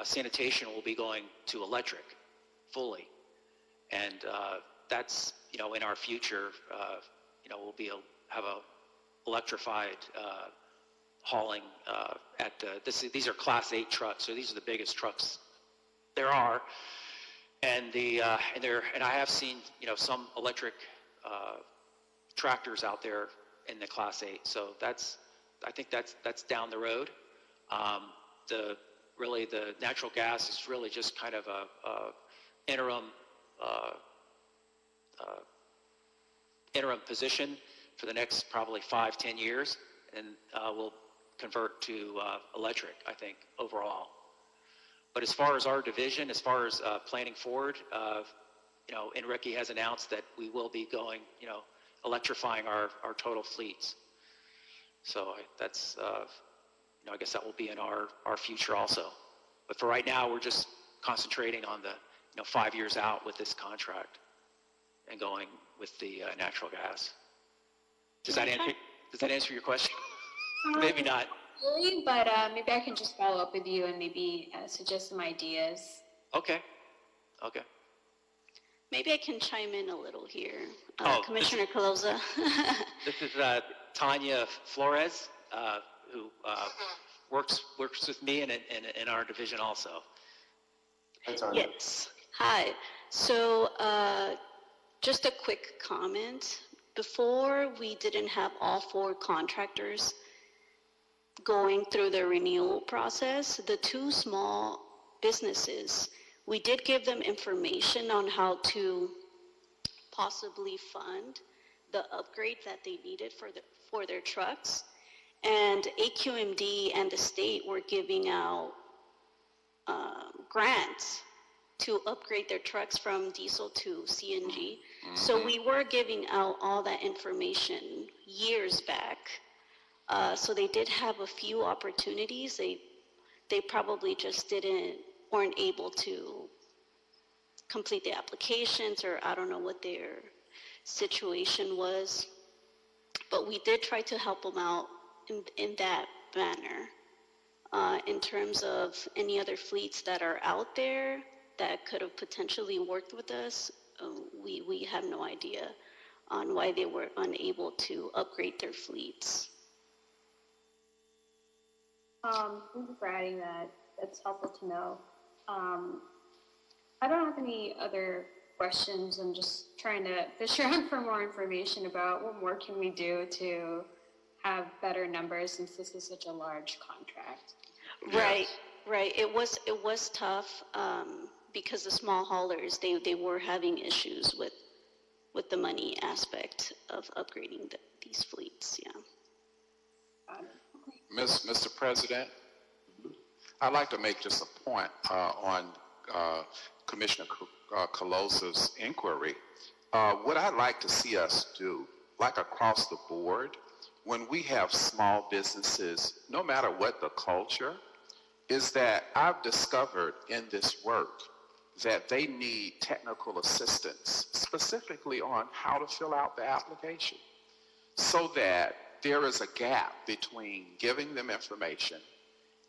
sanitation will be going to electric fully, and that's in our future. We'll have a electrified hauling at these are Class 8 trucks, so these are the biggest trucks there are, and I have seen some electric tractors out there in the Class 8. So I think that's down the road. The natural gas is really just kind of a interim position for the next probably 5-10 years, and we'll convert to electric, I think, overall. But as far as our division, as far as planning forward, Enrique has announced that we will be going, electrifying our total fleets. So that's, I guess that will be in our future also. But for right now, we're just concentrating on the 5 years out with this contract and going with the natural gas. Does that answer your question? Maybe not. Really, but maybe I can just follow up with you and maybe suggest some ideas. Okay. Maybe I can chime in a little here. Commissioner This is Tanya Flores, who works with me in our division also. Yes. Hi. So just a quick comment. Before, we didn't have all 4 contractors going through the renewal process. The 2 small businesses, we did give them information on how to possibly fund the upgrade that they needed for their trucks. And AQMD and the state were giving out grants to upgrade their trucks from diesel to CNG. So we were giving out all that information years back. So they did have a few opportunities. They probably just weren't able to complete the applications, or I don't know what their situation was. But we did try to help them out in that manner. In terms of any other fleets that are out there that could have potentially worked with us, we have no idea on why they were unable to upgrade their fleets. Thank you for adding that. That's helpful to know. I don't have any other questions. I'm just trying to fish around for more information about what more can we do to have better numbers since this is such a large contract. Right, right. It was tough because the small haulers, they were having issues with the money aspect of upgrading these fleets, yeah. Mr. President, I'd like to make just a point on Commissioner Colosa's inquiry. What I'd like to see us do, like across the board, when we have small businesses, no matter what the culture, is that I've discovered in this work that they need technical assistance, specifically on how to fill out the application, so that there is a gap between giving them information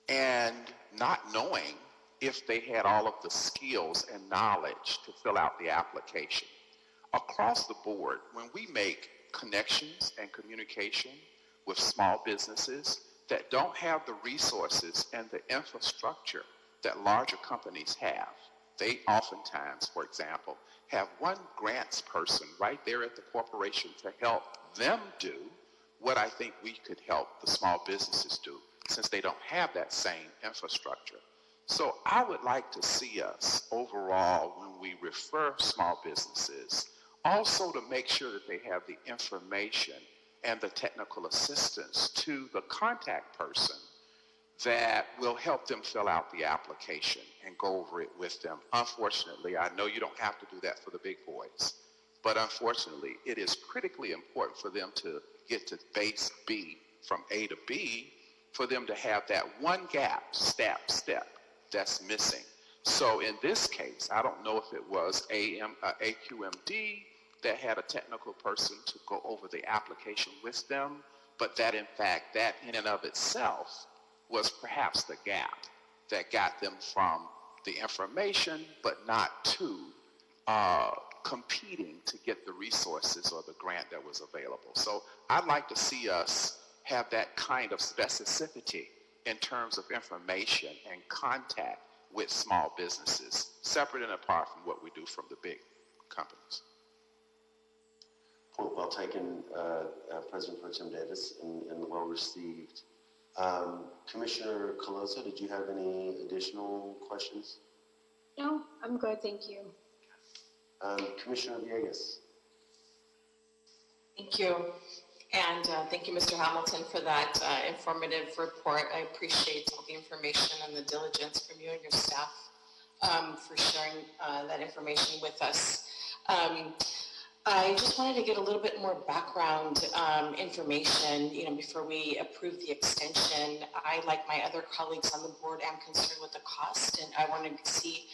and not knowing if they had all of the skills and knowledge to fill out the application. Across the board, when we make connections and communication with small businesses that don't have the resources and the infrastructure that larger companies have, they oftentimes, for example, have one grants person right there at the corporation to help them do what I think we could help the small businesses do, since they don't have that same infrastructure. So I would like to see us overall, when we refer small businesses, also to make sure that they have the information and the technical assistance to the contact person that will help them fill out the application and go over it with them. Unfortunately, I know you don't have to do that for the big boys, but unfortunately, it is critically important for them to get to base B from A to B, for them to have that one gap, step, that's missing. So in this case, I don't know if it was AQMD that had a technical person to go over the application with them, but that in fact, that in and of itself was perhaps the gap that got them from the information, but not to competing to get the resources or the grant that was available. So I'd like to see us have that kind of specificity in terms of information and contact with small businesses, separate and apart from what we do from the big companies. Point well taken, President Pro Tem Davis, and well received. Commissioner Colosa, did you have any additional questions? No, I'm good, thank you. Commissioner Villegas. Thank you. And thank you, Mr. Hamilton, for that informative report. I appreciate all the information and the diligence from you and your staff for sharing that information with us. I just wanted to get a little bit more background information, before we approve the extension. I, like my other colleagues on the board, am concerned with the cost, and I wanted to see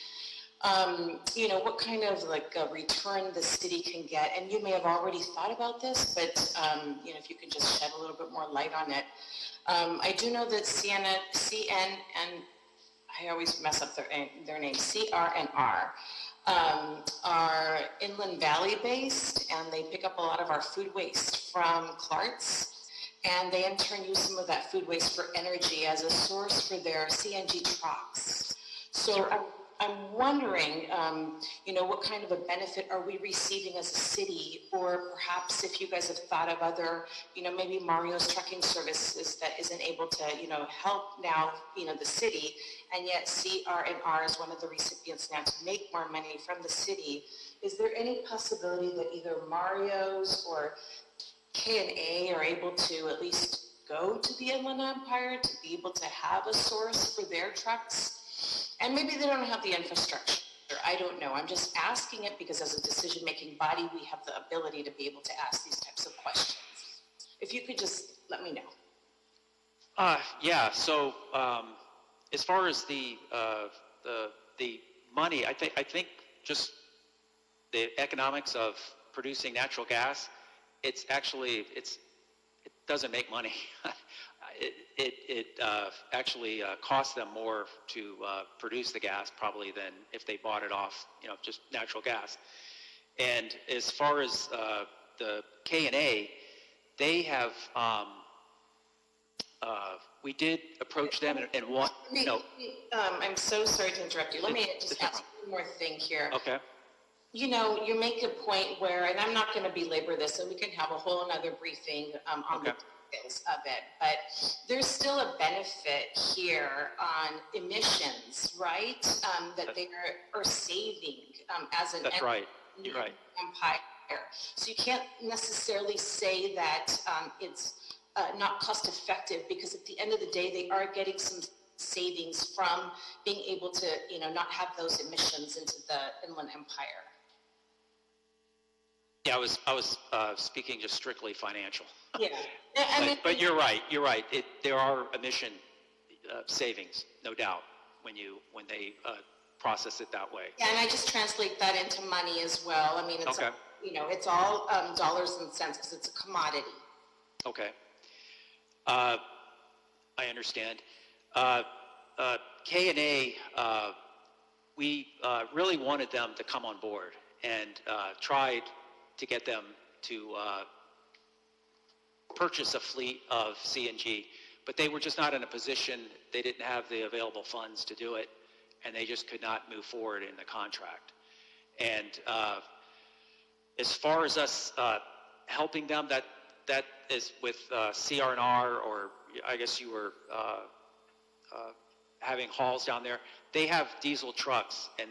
what kind of return the city can get. And you may have already thought about this, but if you could just shed a little bit more light on it. I do know that CN, and I always mess up their name, CRNR, are Inland Valley based, and they pick up a lot of our food waste from Clark's, and they in turn use some of that food waste for energy as a source for their CNG trucks. So I'm wondering, what kind of a benefit are we receiving as a city, or perhaps if you guys have thought of other, maybe Mario's trucking services that isn't able to, help now, the city, and yet CRNR is one of the recipients now to make more money from the city. Is there any possibility that either Mario's or K&A are able to at least go to the Inland Empire to be able to have a source for their trucks? And maybe they don't have the infrastructure. I don't know. I'm just asking it because as a decision-making body, we have the ability to be able to ask these types of questions. If you could just let me know. Yeah. So as far as the money, I think just the economics of producing natural gas, it doesn't make money. actually cost them more to produce the gas probably than if they bought it off, just natural gas. And as far as the K&A, they have, we did approach them and want, I'm so sorry to interrupt you. Let me just ask one more thing here. Okay. You make a point where, and I'm not going to belabor this, and we can have a whole another briefing on the details of it, but there's still a benefit here on emissions, right? That they are saving as an That's right. You're right. empire. So you can't necessarily say that it's not cost effective, because at the end of the day, they are getting some savings from being able to, not have those emissions into the Inland Empire. Yeah, I was speaking just strictly financial. Yeah, but you're right. You're right. There are emission savings, no doubt, when they process it that way. Yeah, and I just translate that into money as well. I mean, it's okay. It's all dollars and cents because it's a commodity. Okay. I understand. K&A, we really wanted them to come on board and tried to get them to purchase a fleet of CNG, but they were just not in a position. They didn't have the available funds to do it, and they just could not move forward in the contract. And as far as us helping them, that is with CR&R, or I guess you were having hauls down there. They have diesel trucks, and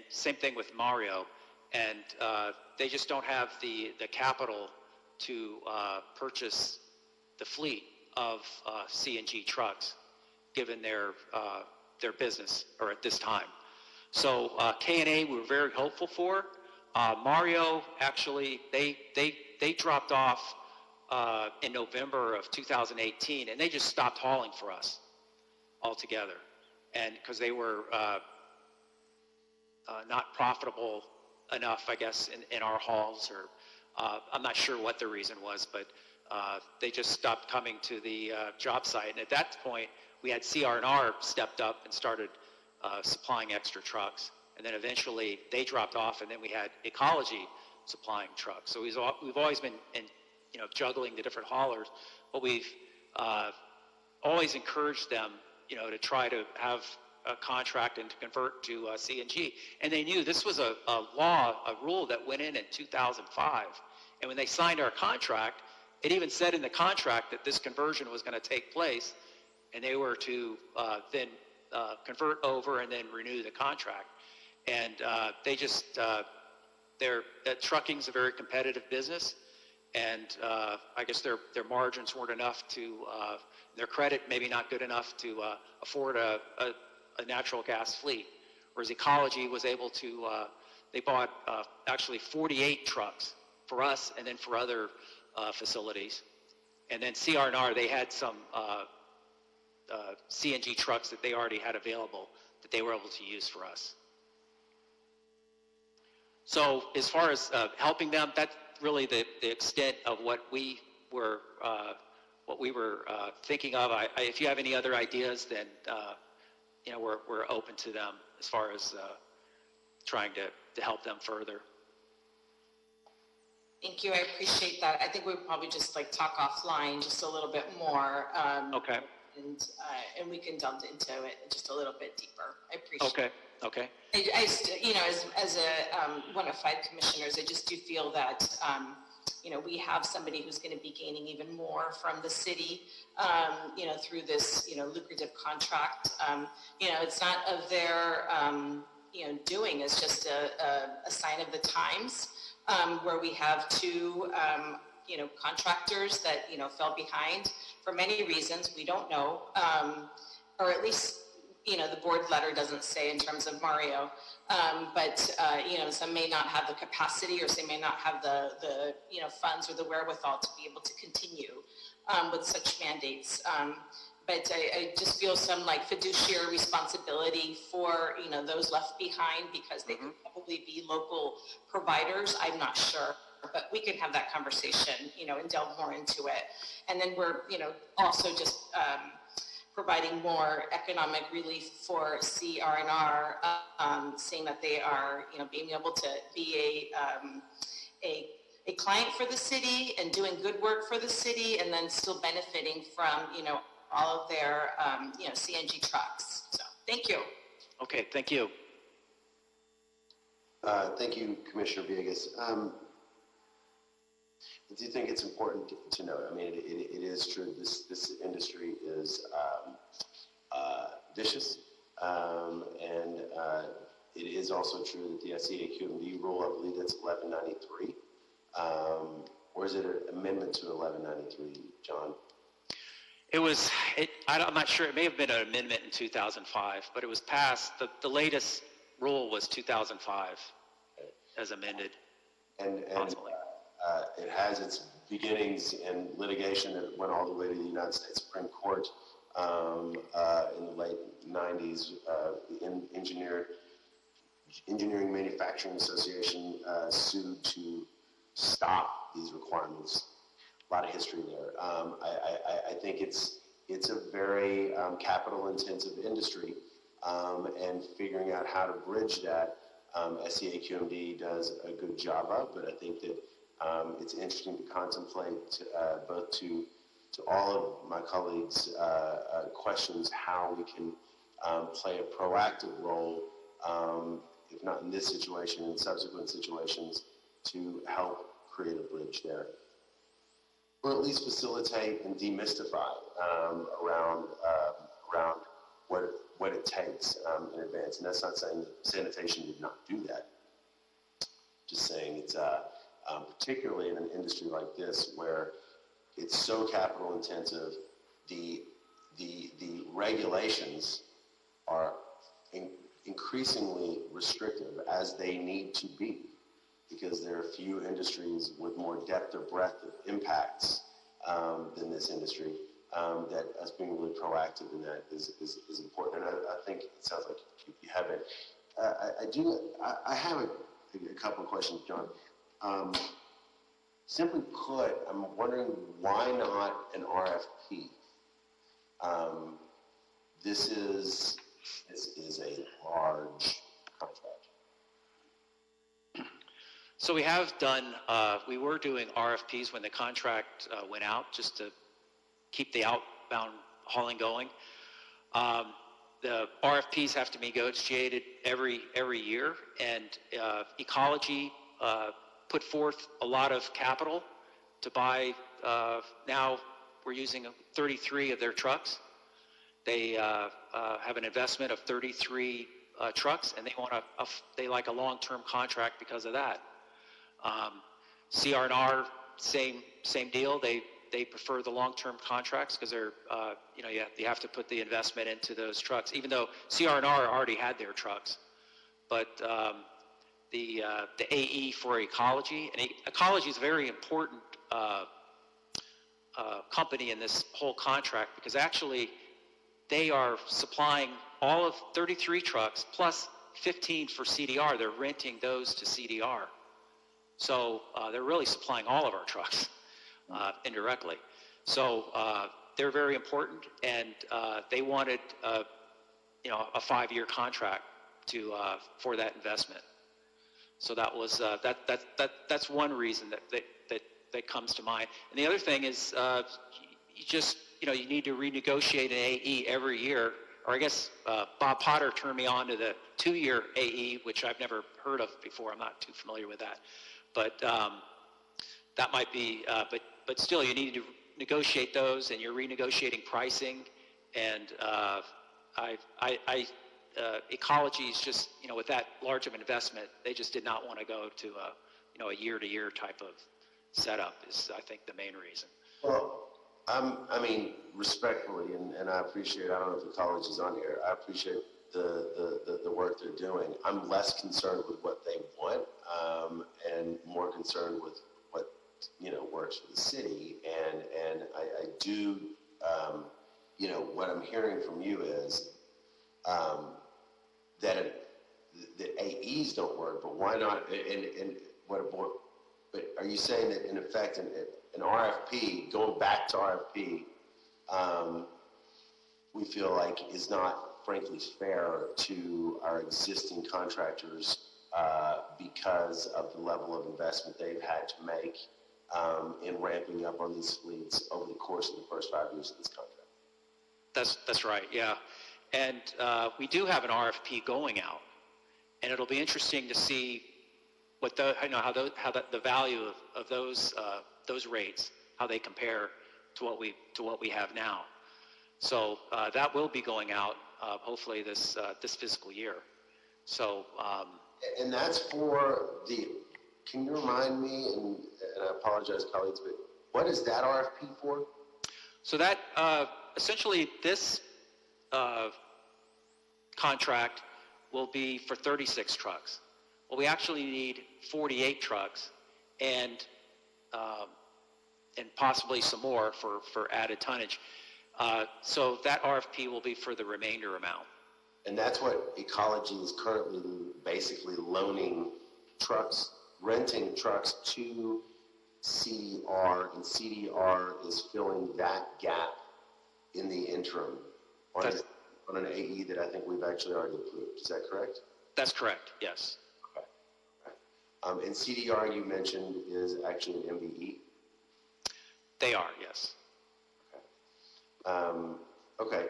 same thing with Mario, and they just don't have the capital to purchase the fleet of CNG trucks, given their business, or at this time. So K&A we were very hopeful for. Mario, actually, they dropped off in November of 2018, and they just stopped hauling for us altogether, and because they were not profitable enough, I guess, in our hauls, or I'm not sure what the reason was, but they just stopped coming to the job site. And at that point, we had CR&R stepped up and started supplying extra trucks. And then eventually they dropped off, and then we had Ecology supplying trucks. So we've always been juggling the different haulers, but we've always encouraged them, to try to have a contract and to convert to CNG. And they knew this was a rule that went in 2005. And when they signed our contract, it even said in the contract that this conversion was going to take place, and they were to then convert over and then renew the contract. And they just, trucking's a very competitive business, and I guess their margins weren't enough to, their credit maybe not good enough to afford a natural gas fleet. Whereas Ecology was able to, they bought actually 48 trucks for us and then for other facilities. And then CR&R, they had some CNG trucks that they already had available that they were able to use for us. So as far as helping them, that's really the extent of what we were thinking of. If you have any other ideas, then we're open to them as far as trying to help them further. Thank you. I appreciate that. I think we would probably just talk offline just a little bit more. Okay. And we can delve into it just a little bit deeper. I appreciate it. Okay. I just, as a one of 5 commissioners, I just do feel that, we have somebody who's going to be gaining even more from the city, through this, lucrative contract. It's not of their, doing. It's just a sign of the times, where we have 2, contractors that, fell behind for many reasons. We don't know, or at least, the board letter doesn't say in terms of Mario, but some may not have the capacity, or some may not have the funds or the wherewithal to be able to continue with such mandates. But I just feel some fiduciary responsibility for those left behind, because they could probably be local providers. I'm not sure. but we could have that conversation, and delve more into it. And then we're, also just providing more economic relief for CR&R, seeing that they are, being able to be a client for the city and doing good work for the city, and then still benefiting from, all of their, CNG trucks. So, thank you. Okay, thank you. Thank you, Commissioner Villegas. I do think it's important to note, I mean, it is true, this industry is vicious, and it is also true that the SEA-QMD rule, I believe that's 1193, or is it an amendment to 1193, John? I'm not sure, it may have been an amendment in 2005, but it was passed, the latest rule was 2005 as amended. And it has its beginnings in litigation that went all the way to the United States Supreme Court in the late 90s. The Engineering Manufacturing Association sued to stop these requirements. A lot of history there. I think it's a very capital-intensive industry, and figuring out how to bridge that, SEA-QMD does a good job of, but I think that it's interesting to contemplate both to all of my colleagues' questions how we can play a proactive role, if not in this situation, in subsequent situations, to help create a bridge there. Or at least facilitate and demystify around what it takes in advance. And that's not saying that sanitation did not do that. Just saying it's particularly in an industry like this where it's so capital intensive, the regulations are increasingly restrictive as they need to be, because there are few industries with more depth or breadth of impacts than this industry, that us being really proactive in that is important. And I think it sounds like you have it. I have a couple of questions, John. Simply put, I'm wondering why not an RFP? This is a large contract. So we have done, we were doing RFPs when the contract went out, just to keep the outbound hauling going. The RFPs have to be negotiated every year, and Ecology put forth a lot of capital to buy, now we're using 33 of their trucks. They have an investment of 33 trucks, and they like a long-term contract because of that. CR&R, same deal. They prefer the long-term contracts because they're, you have to put the investment into those trucks, even though CR&R already had their trucks. But the AE for Ecology, and Ecology is a very important company in this whole contract, because actually they are supplying all of 33 trucks plus 15 for CDR. They're renting those to CDR. So they're really supplying all of our trucks indirectly. So they're very important, and they wanted a 5-year contract for that investment. So that was that's one reason that comes to mind. And the other thing is you need to renegotiate an AE every year. Or I guess Bob Potter turned me on to the 2-year AE, which I've never heard of before. I'm not too familiar with that. But that might be, but still, you need to negotiate those, and you're renegotiating pricing. And Ecology is just, with that large of an investment, they just did not want to go to a year-to-year type of setup is, I think, the main reason. Well, I mean, respectfully, and I appreciate, I don't know if Ecology is on here, I appreciate the work they're doing. I'm less concerned with what they want, and more concerned with what works for the city. And I do, what I'm hearing from you is that AEs don't work, but why not? And what But are you saying that in effect, an RFP, going back to RFP, we feel like is not frankly fair to our existing contractors because of the level of investment they've had to make in ramping up on these fleets over the course of the first 5 years of this contract? That's right, yeah. And we do have an RFP going out, and it'll be interesting to see what the value of those rates, how they compare to what we have now. So that will be going out hopefully this fiscal year. So and that's for the. Can you remind me? And I apologize, colleagues, but what is that RFP for? So that essentially this contract will be for 36 trucks. Well, we actually need 48 trucks and possibly some more for added tonnage. So that RFP will be for the remainder amount. And that's what Ecology is currently basically loaning trucks, renting trucks to CDR, and CDR is filling that gap in the interim on an AE that I think we've actually already approved. Is that correct? That's correct, yes. Okay. And CDR you mentioned is actually an MBE? They are, yes. Okay.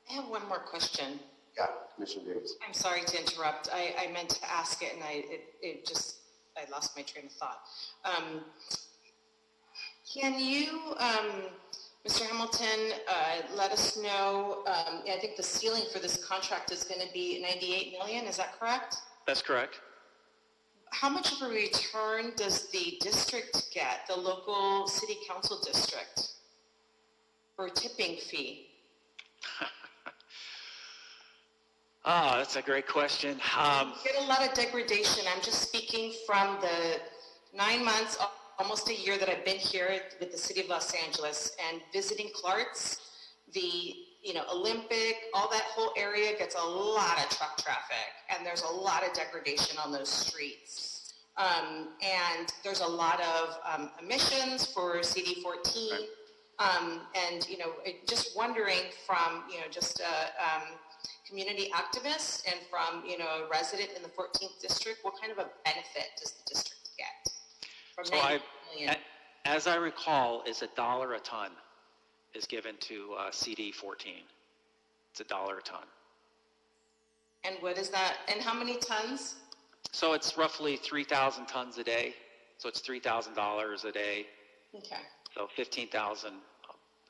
I have one more question. Yeah, Commissioner Davis. I'm sorry to interrupt. I meant to ask it, and I lost my train of thought. Can you, Mr. Hamilton, let us know? I think the ceiling for this contract is going to be $98 million. Is that correct? That's correct. How much of a return does the district get, the local city council district, for a tipping fee? Oh, that's a great question. We get a lot of degradation. I'm just speaking from the 9 months, almost a year that I've been here with the city of Los Angeles and visiting Clark's, the Olympic, all that whole area gets a lot of truck traffic, and there's a lot of degradation on those streets. And there's a lot of emissions for CD14. And just wondering from just a community activist and from a resident in the 14th district, what kind of a benefit does the district get from $90 million? As I recall, is $1 a ton is given to CD14. It's $1 a ton. And what is that? And how many tons? So it's roughly 3,000 tons a day. So it's $3,000 a day. Okay. So 15,000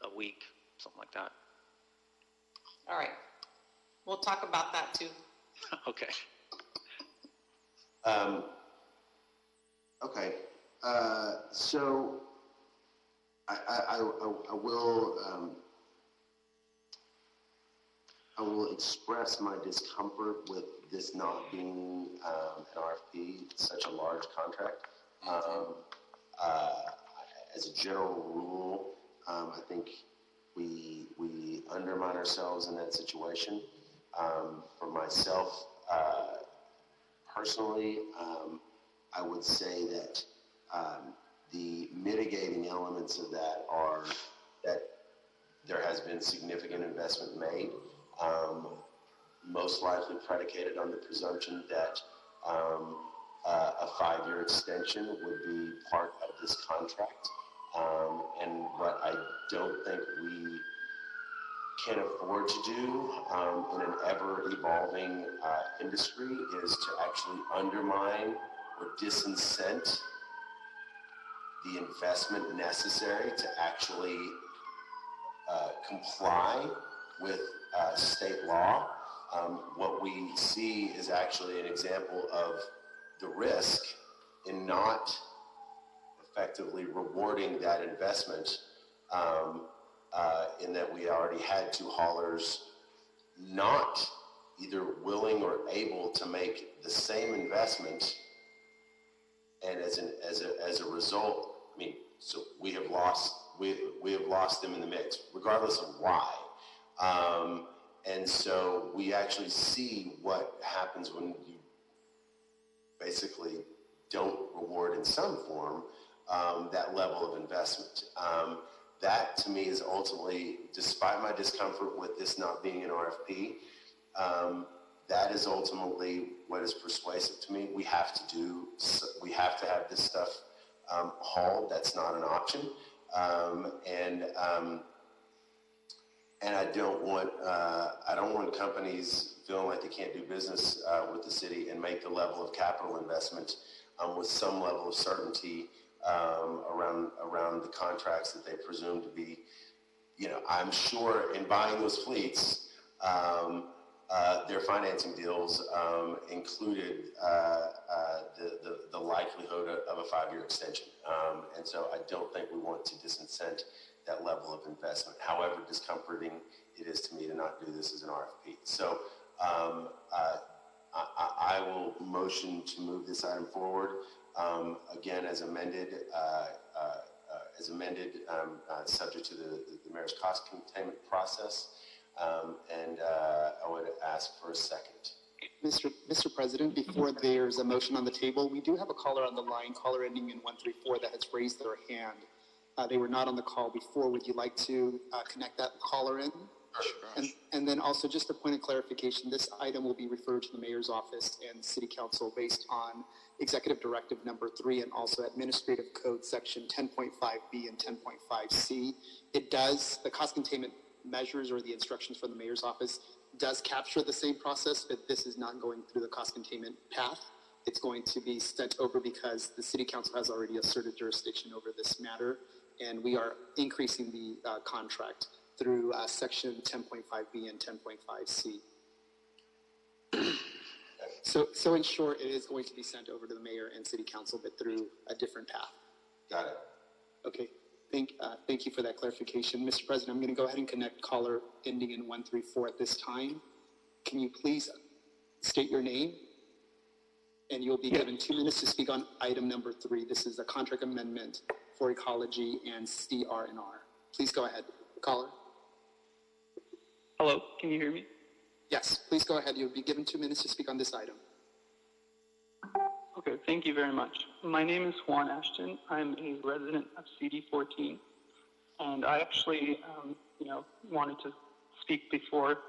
a week, something like that. All right. We'll talk about that too. Okay. Okay. So I will express my discomfort with this not being an RFP, such a large contract. As a general rule, I think we undermine ourselves in that situation. For myself, personally, I would say that the mitigating elements of that are that there has been significant investment made, most likely predicated on the presumption that a 5-year extension would be part of this contract. And what I don't think we can afford to do in an ever-evolving industry is to actually undermine or disincent the investment necessary to actually comply with state law. What we see is actually an example of the risk in not effectively rewarding that investment, in that we already had two haulers not either willing or able to make the same investment, and as a result, I mean, so we have lost them in the mix, regardless of why. And so we actually see what happens when you basically don't reward in some form that level of investment. That to me is ultimately, despite my discomfort with this not being an RFP, that is ultimately what is persuasive to me. We have to have this stuff hauled. That's not an option. And I don't want companies feeling like they can't do business with the city and make the level of capital investment with some level of certainty around the contracts that they presume to be. I'm sure in buying those fleets, their financing deals included the likelihood of a 5-year extension. And so I don't think we want to disincent that level of investment, however discomforting it is to me to not do this as an RFP. So I will motion to move this item forward, again, as amended, subject to the mayor's cost containment process. And I would ask for a second. Mr. President, before there's a motion on the table, we do have a caller on the line, caller ending in 134, that has raised their hand. They were not on the call before. Would you like to connect that caller in? Sure. And then also just a point of clarification, this item will be referred to the mayor's office and city council based on executive directive number 3 and also administrative code section 10.5B and 10.5C. The cost containment measures or the instructions from the mayor's office does capture the same process, but this is not going through the cost containment path. It's going to be sent over because the city council has already asserted jurisdiction over this matter, and we are increasing the contract through section 10.5B and 10.5C. So in short, it is going to be sent over to the mayor and city council, but through a different path. Got it. Okay. Thank you for that clarification. Mr. President, I'm going to go ahead and connect caller ending in 134 at this time. Can you please state your name? And you'll be given 2 minutes to speak on item number 3. This is a contract amendment for ecology and CR&R. Please go ahead, caller. Hello, can you hear me? Yes, please go ahead. You'll be given 2 minutes to speak on this item. Okay, thank you very much. My name is Juan Ashton. I'm a resident of CD14, and I actually, wanted to speak before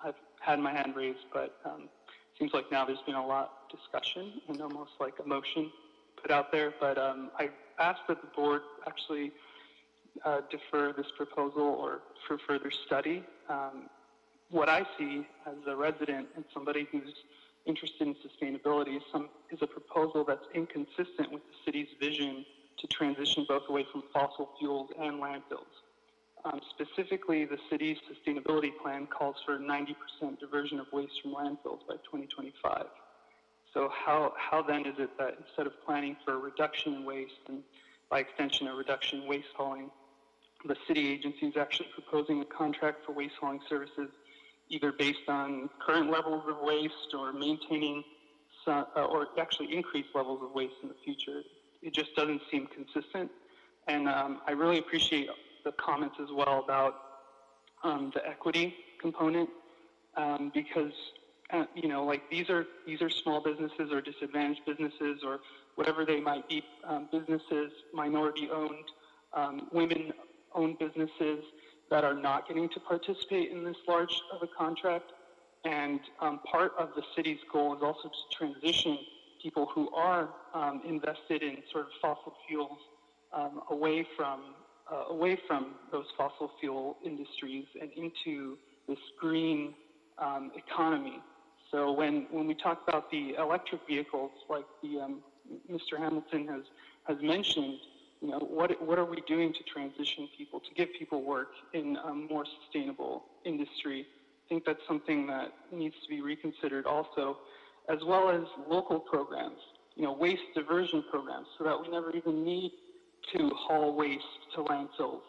I've had my hand raised, but seems like now there's been a lot of discussion and almost like a motion put out there. But I asked that the board actually defer this proposal or for further study. What I see as a resident and somebody who's interested in sustainability is a proposal that's inconsistent with the city's vision to transition both away from fossil fuels and landfills. Specifically, the city's sustainability plan calls for 90% diversion of waste from landfills by 2025. So how then is it that instead of planning for a reduction in waste and by extension a reduction in waste hauling, the city agency is actually proposing a contract for waste hauling services either based on current levels of waste or maintaining or actually increased levels of waste in the future? It just doesn't seem consistent. And I really appreciate the comments as well about the equity component because like these are small businesses or disadvantaged businesses or whatever they might be, businesses, minority-owned, women-owned businesses that are not getting to participate in this large of a contract. And part of the city's goal is also to transition people who are invested in sort of fossil fuels away from those fossil fuel industries and into this green economy. So when we talk about the electric vehicles, like Mr. Hamilton has mentioned, what are we doing to transition people, to give people work in a more sustainable industry? I think that's something that needs to be reconsidered also, as well as local programs, waste diversion programs, so that we never even need to haul waste to landfills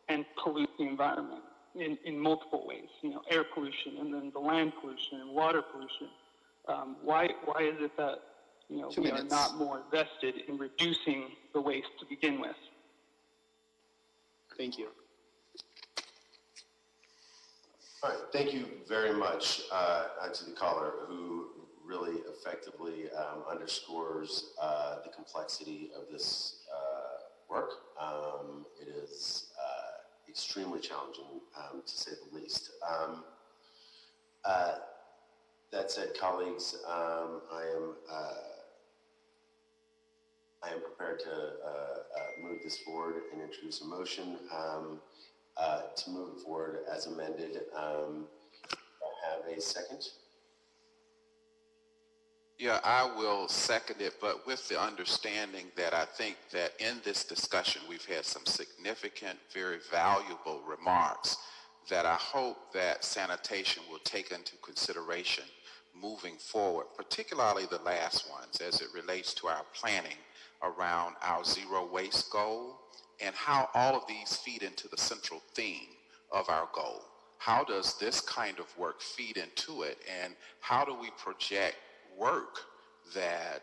and pollute the environment in multiple ways, air pollution and then the land pollution and water pollution. Why is it that we are not more vested in reducing the waste to begin with? Thank you. All right, thank you very much to the caller who really effectively underscores the complexity of this work. It is extremely challenging, to say the least. That said, colleagues, I am prepared to move this forward and introduce a motion to move it forward as amended. Have a second? Yeah, I will second it, but with the understanding that I think that in this discussion, we've had some significant, very valuable remarks that I hope that sanitation will take into consideration moving forward, particularly the last ones as it relates to our planning around our zero waste goal and how all of these feed into the central theme of our goal. How does this kind of work feed into it, and how do we project work that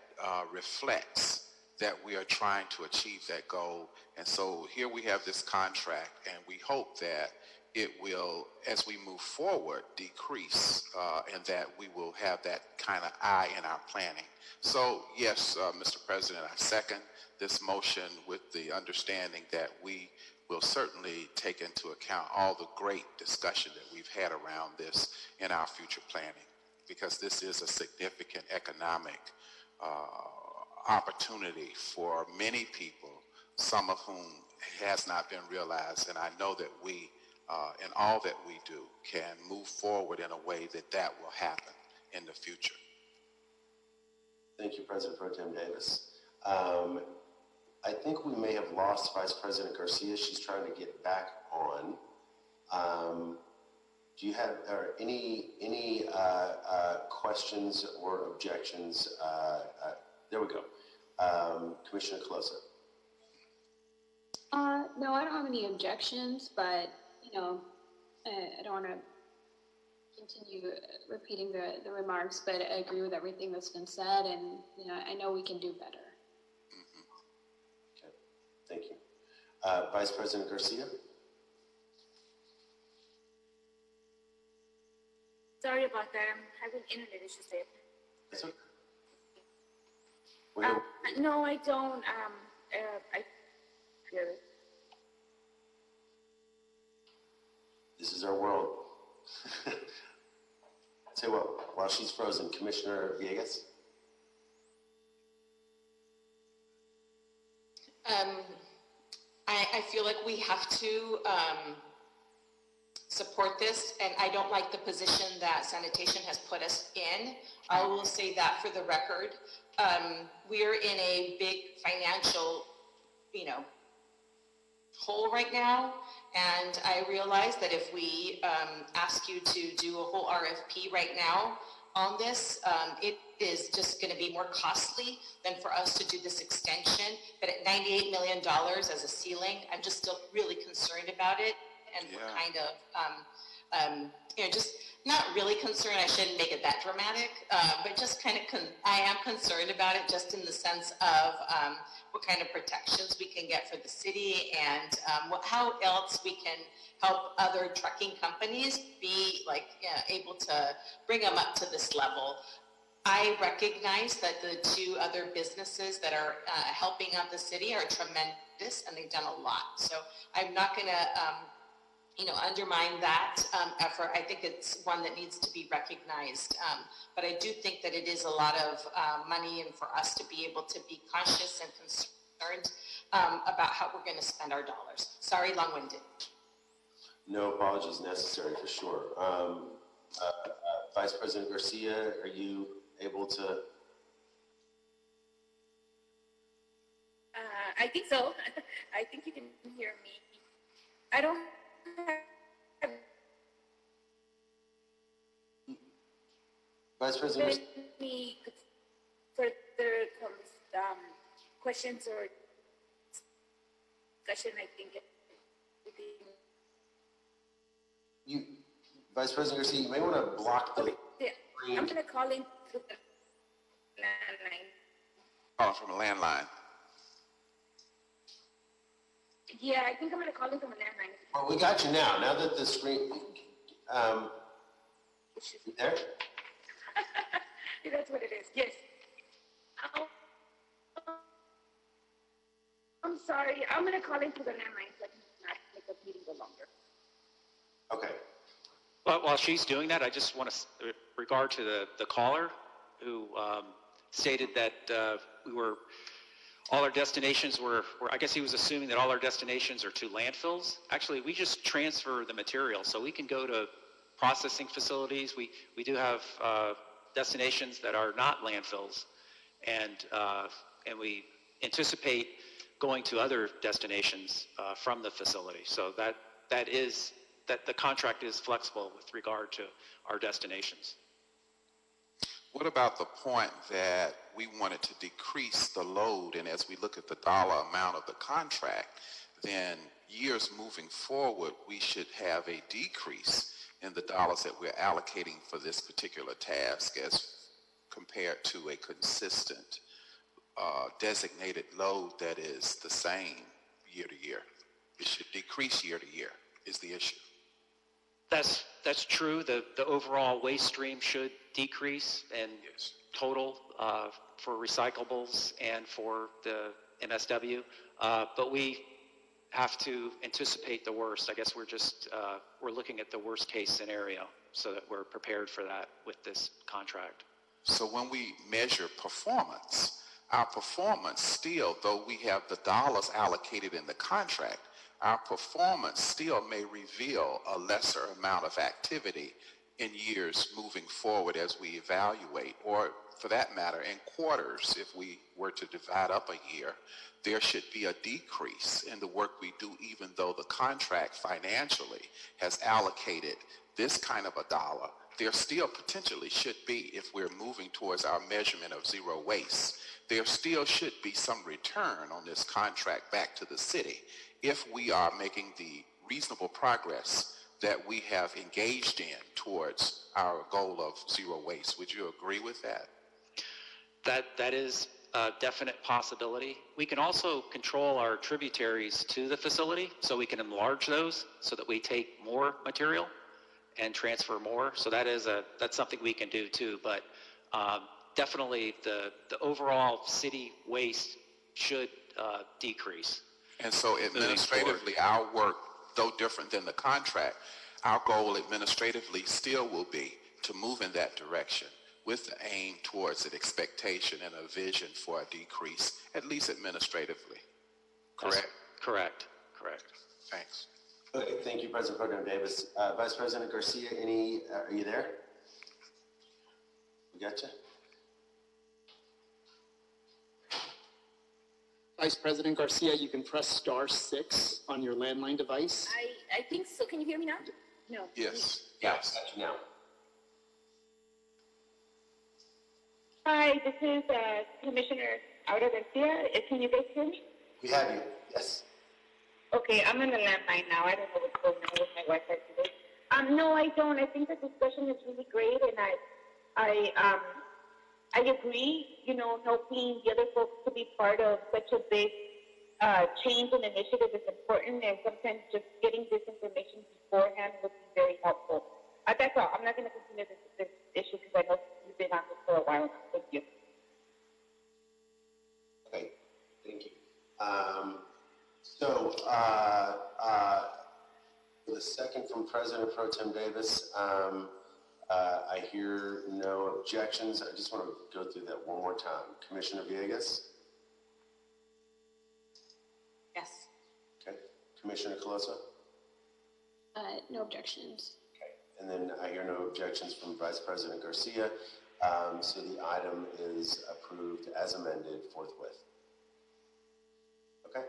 reflects that we are trying to achieve that goal? And so here we have this contract, and we hope that it will, as we move forward, decrease, and that we will have that kind of eye in our planning. So yes, Mr. President, I second this motion with the understanding that we will certainly take into account all the great discussion that we've had around this in our future planning, because this is a significant economic opportunity for many people, some of whom has not been realized. And I know that we, in all that we do, can move forward in a way that that will happen in the future. Thank you, President Pro Tem Davis. I think we may have lost Vice President Garcia. She's trying to get back on. Do you have any questions or objections? There we go. Commissioner Closa. No, I don't have any objections, but, you know, I don't want to continue repeating the remarks, but I agree with everything that's been said, and, you know, I know we can do better. Okay, thank you. Vice President Garcia? Sorry about that. I'm having internet issues there. That's okay. No, I don't. I hear it. This is our world. Say what? While she's frozen, Commissioner Villegas? I feel like we have to support this, and I don't like the position that sanitation has put us in. I will say that for the record. We are in a big financial, you know, hole right now, and I realize that if we ask you to do a whole RFP right now on this, it is just going to be more costly than for us to do this extension. But at $98 million as a ceiling, I'm just still really concerned about it, and we're kind of, you know, just not really concerned. I shouldn't make it that dramatic, but just kind of, I am concerned about it, just in the sense of what kind of protections we can get for the city, and how else we can help other trucking companies be like able to bring them up to this level. I recognize that the two other businesses that are helping out the city are tremendous, and they've done a lot. So I'm not going to you know, undermine that effort. I think it's one that needs to be recognized. But I do think that it is a lot of money, and for us to be able to be conscious and concerned about how we're going to spend our dollars. Sorry, long-winded. No apologies necessary, for sure. Vice President Garcia, are you able to? I think so. I think you can hear me. I don't have Vice President any further questions or discussion. I think Vice President Garcia, you may want to block the screen. I'm going to call in through the landline. Oh, from a landline. Yeah, I think I'm going to call in from a landline. Well, we got you now. Now that the screen, you there? That's what it is. Yes. Oh, I'm sorry. I'm going to call into the landline so I can not make the meeting go longer. Okay. Well, while she's doing that, I just want to regard to the caller who stated that all our destinations were, I guess he was assuming that all our destinations are to landfills. Actually, we just transfer the material, so we can go to processing facilities. We do have destinations that are not landfills, and we anticipate going to other destinations from the facility. So that the contract is flexible with regard to our destinations. What about the point that we wanted to decrease the load, and as we look at the dollar amount of the contract, then years moving forward, we should have a decrease in the dollars that we're allocating for this particular task as compared to a consistent designated load that is the same year to year. It should decrease year to year is the issue. That's true. The overall waste stream should decrease in total for recyclables and for the MSW, but we have to anticipate the worst. I guess we're looking at the worst case scenario so that we're prepared for that with this contract. So when we measure performance, our performance still, though we have the dollars allocated in the contract, our performance still may reveal a lesser amount of activity in years moving forward as we evaluate, or for that matter, in quarters. If we were to divide up a year, there should be a decrease in the work we do, even though the contract financially has allocated this kind of a dollar. There still potentially should be, if we're moving towards our measurement of zero waste, there still should be some return on this contract back to the city if we are making the reasonable progress that we have engaged in towards our goal of zero waste. Would you agree with that? That is a definite possibility. We can also control our tributaries to the facility, so we can enlarge those so that we take more material and transfer more. So that's something we can do too. But definitely the overall city waste should decrease. And so administratively, our work, though different than the contract, our goal administratively still will be to move in that direction with the aim towards an expectation and a vision for a decrease, at least administratively. Correct? Correct. Thanks. Okay, thank you, President Pro Tem Davis. Vice President Garcia, are you there? We got you. Vice President Garcia, you can press *6 on your landline device. I think so. Can you hear me now? No. Yes. Yes. Got you now. Hi, this is Commissioner Aura Garcia. Can you guys hear me? We have you. Yes. Okay, I'm in the landline now. I don't know what's going on with my Wi-Fi today. No, I don't. I think the discussion is really great, and I agree. Helping the other folks to be part of such a big change and initiative is important, and sometimes just getting this information beforehand would be very helpful. That's all. I'm not going to continue this issue because I know you've been on this for a while. Thank you. Okay, thank you. The second from President Pro Tem Davis, I hear no objections. I just want to go through that one more time. Commissioner Villegas? Yes. Okay. Commissioner Coloso? No objections. Okay. And then I hear no objections from Vice President Garcia. So the item is approved as amended forthwith. Okay.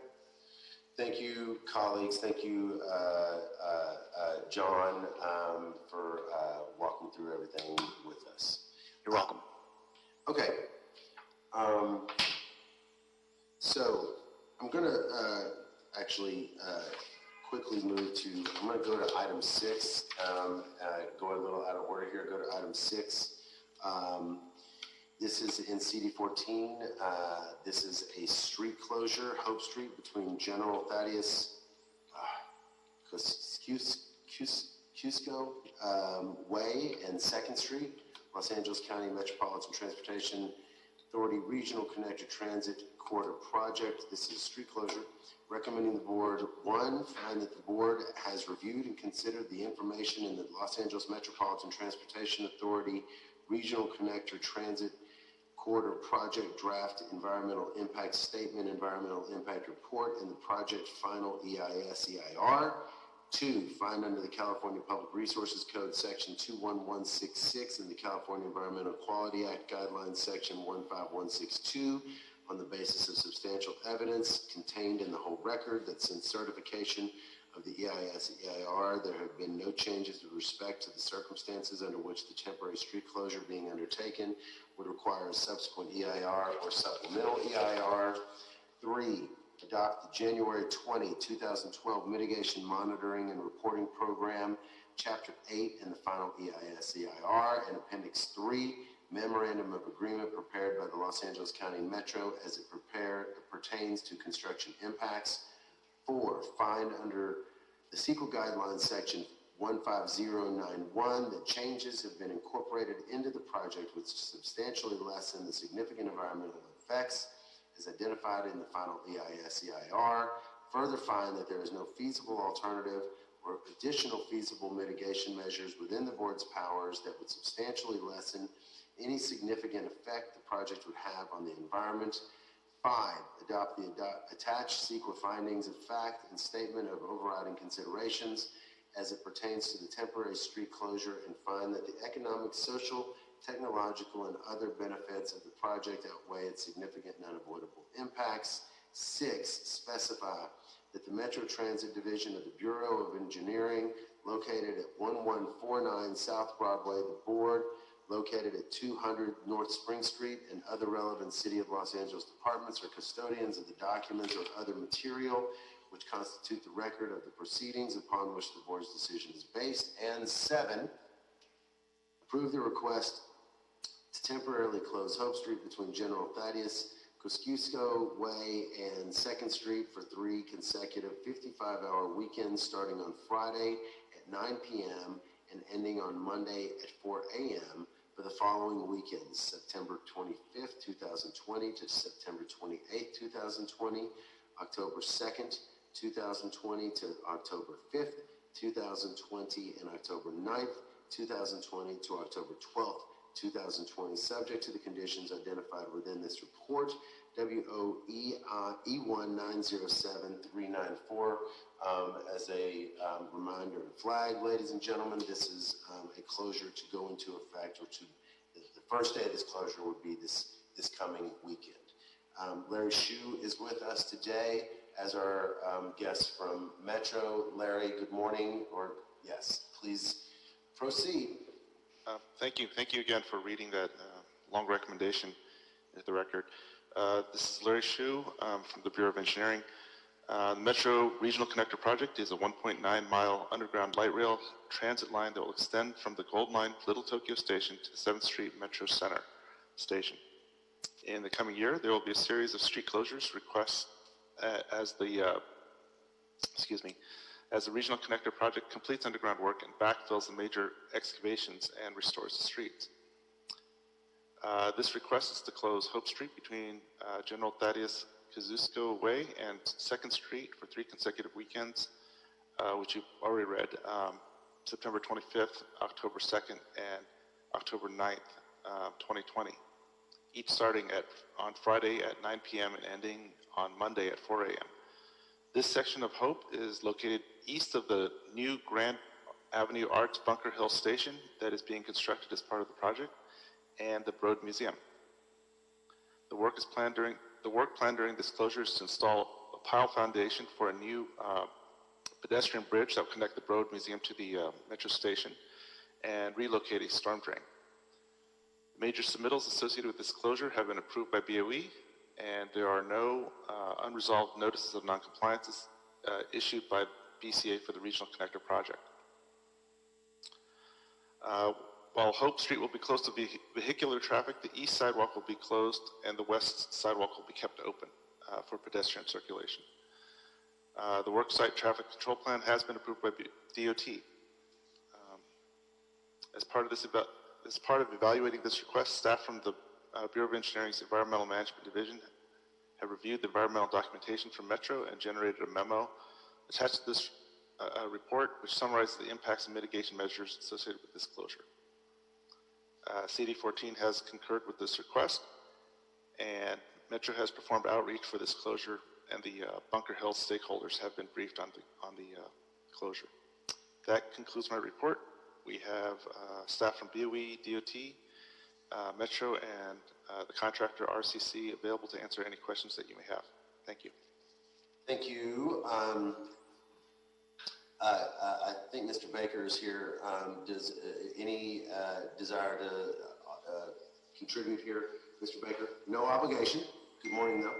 Thank you, colleagues. Thank you, John, for walking through everything with us. You're welcome. Okay. So I'm going to actually quickly move to, I'm going to go to item 6, go a little out of order here, go to item 6. This is in CD14. This is a street closure, Hope Street, between General Thaddeus Cusco Way and 2nd Street Los Angeles County Metropolitan Transportation Authority Regional Connector Transit Corridor Project. This is a street closure. Recommending the board, one, find that the board has reviewed and considered the information in the Los Angeles Metropolitan Transportation Authority Regional Connector Transit Corridor Project Draft Environmental Impact Statement, Environmental Impact Report, and the project final EIS/EIR. Two, find under the California Public Resources Code, Section 21166, and the California Environmental Quality Act Guidelines, Section 15162, on the basis of substantial evidence contained in the whole record that since certification of the EIS/EIR, there have been no changes with respect to the circumstances under which the temporary street closure being undertaken would require a subsequent EIR or supplemental EIR. Three, adopt the January 20, 2012 Mitigation Monitoring and Reporting Program, Chapter 8, and the final EIS/EIR, and Appendix 3, Memorandum of Agreement prepared by the Los Angeles County Metro as it pertains to construction impacts. Four, find under the CEQA Guidelines Section 15091 that changes have been incorporated into the project which substantially lessen the significant environmental effects as identified in the final EIS/EIR. Further find that there is no feasible alternative or additional feasible mitigation measures within the board's powers that would substantially lessen any significant effect the project would have on the environment. Five, adopt the attached CEQA findings of fact and statement of overriding considerations as it pertains to the temporary street closure and find that the economic, social, technological, and other benefits of the project outweigh its significant and unavoidable impacts. Six, specify that the Metro Transit Division of the Bureau of Engineering, located at 1149 South Broadway, the board, located at 200 North Spring Street, and other relevant City of Los Angeles departments are custodians of the documents or other material which constitute the record of the proceedings upon which the board's decision is based. And seven, approve the request to temporarily close Hope Street between General Thaddeus Kosciusko Way and 2nd Street for 3 consecutive 55-hour weekends starting on Friday at 9 p.m. and ending on Monday at 4 a.m. for the following weekends, September 25th, 2020 to September 28th, 2020, October 2nd, 2020 to October 5th, 2020, and October 9th, 2020 to October 12th, 2020, subject to the conditions identified within this report, WOE E1907394. As a reminder and flag, ladies and gentlemen, this is a closure to go into effect, or to the first day of this closure would be this coming weekend. Larry Hsu is with us today as our guest from Metro. Larry, good morning, or yes, please proceed. Thank you. Thank you again for reading that long recommendation into the record. This is Larry Hsu from the Bureau of Engineering. The Metro Regional Connector Project is a 1.9-mile underground light rail transit line that will extend from the Gold Line Little Tokyo Station to the 7th Street Metro Center Station. In the coming year, there will be a series of street closures requests as the Regional Connector Project completes underground work and backfills the major excavations and restores the streets. This request is to close Hope Street between General Thaddeus Kosciusko Way and 2nd Street for 3 consecutive weekends, which you've already read, September 25th, October 2nd, and October 9th, 2020, each starting on Friday at 9 p.m. and ending on Monday at 4 a.m. This section of Hope is located east of the new Grand Avenue Arts Bunker Hill Station that is being constructed as part of the project, and the Broad Museum. The work planned during this closure is to install a pile foundation for a new pedestrian bridge that will connect the Broad Museum to the Metro Station and relocate a storm drain. Major submittals associated with this closure have been approved by BOE, and there are no unresolved notices of noncompliances issued by BCA for the Regional Connector Project. While Hope Street will be closed to vehicular traffic, the east sidewalk will be closed and the west sidewalk will be kept open for pedestrian circulation. The worksite traffic control plan has been approved by DOT. As part of this as part of evaluating this request, staff from the Bureau of Engineering's Environmental Management Division have reviewed the environmental documentation from Metro and generated a memo attached to this report, which summarizes the impacts and mitigation measures associated with this closure. CD14 has concurred with this request, and Metro has performed outreach for this closure, and the Bunker Hill stakeholders have been briefed on the closure. That concludes my report. We have staff from BOE, DOT, Metro, and the contractor RCC available to answer any questions that you may have. Thank you. Thank you. I think Mr. Baker is here. Does any desire to contribute here, Mr. Baker? No obligation. Good morning, though.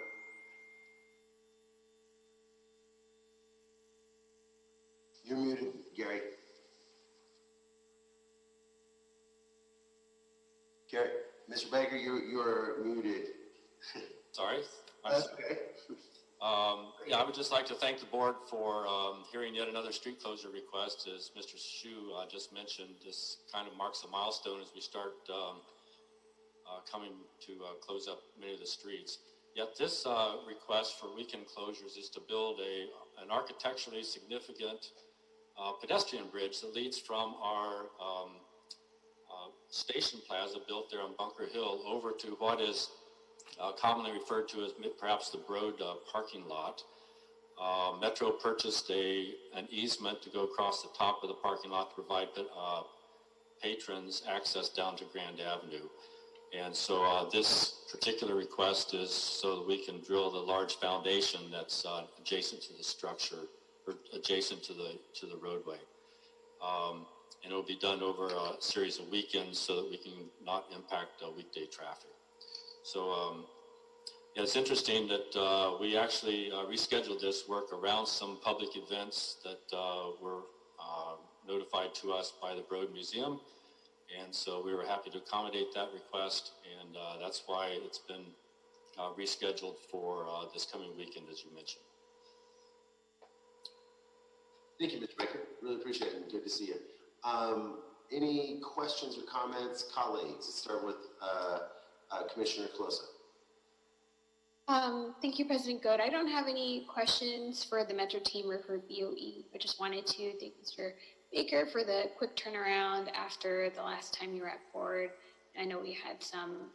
You're muted, Gary. Gary, Mr. Baker, you're muted. Sorry. That's okay. Yeah, I would just like to thank the board for hearing yet another street closure request. As Mr. Shu just mentioned, this kind of marks a milestone as we start coming to close up many of the streets. Yet this request for weekend closures is to build an architecturally significant pedestrian bridge that leads from our station plaza built there on Bunker Hill over to what is commonly referred to as perhaps the Broad parking lot. Metro purchased an easement to go across the top of the parking lot to provide patrons access down to Grand Avenue. And so this particular request is so that we can drill the large foundation that's adjacent to the structure, or adjacent to the roadway. And it will be done over a series of weekends so that we can not impact weekday traffic. So yeah, it's interesting that we actually rescheduled this work around some public events that were notified to us by the Broad Museum. And so we were happy to accommodate that request, and that's why it's been rescheduled for this coming weekend, as you mentioned. Thank you, Mr. Baker. Really appreciate it, and good to see you. Any questions or comments, colleagues? Let's start with Commissioner Colosa. Thank you, President Good. I don't have any questions for the Metro team or for BOE. I just wanted to thank Mr. Baker for the quick turnaround after the last time you were at board. I know we had some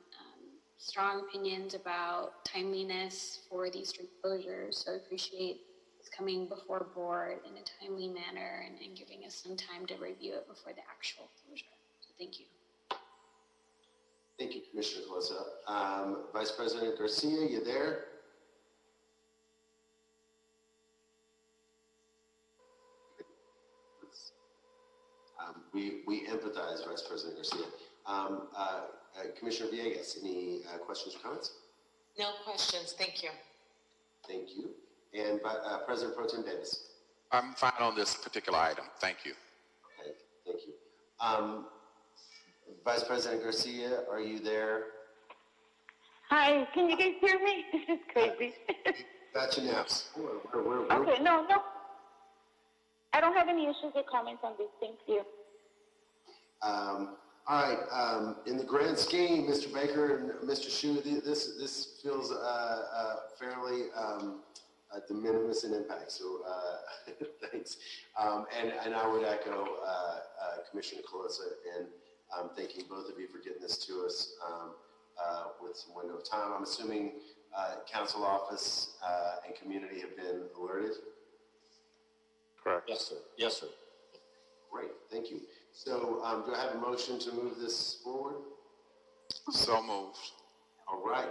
strong opinions about timeliness for these street closures, so I appreciate it's coming before board in a timely manner and giving us some time to review it before the actual closure. So thank you. Thank you, Commissioner Colosa. Vice President Garcia, you there? We empathize, Vice President Garcia. Commissioner Villegas, any questions or comments? No questions, thank you. Thank you. And President Pro Tem Davis. I'm fine on this particular item. Thank you. Okay, thank you. Vice President Garcia, are you there? Hi, can you guys hear me? This is crazy. Got you now. Okay, no. I don't have any issues or comments on this. Thank you. All right. In the grand scheme, Mr. Baker and Mr. Shu, this feels fairly de minimis in impact. So thanks. And I would echo Commissioner Colosa and thanking both of you for getting this to us with some window of time. I'm assuming council office and community have been alerted. Correct. Yes, sir. Yes, sir. Great. Thank you. So do I have a motion to move this forward? So moved. All right.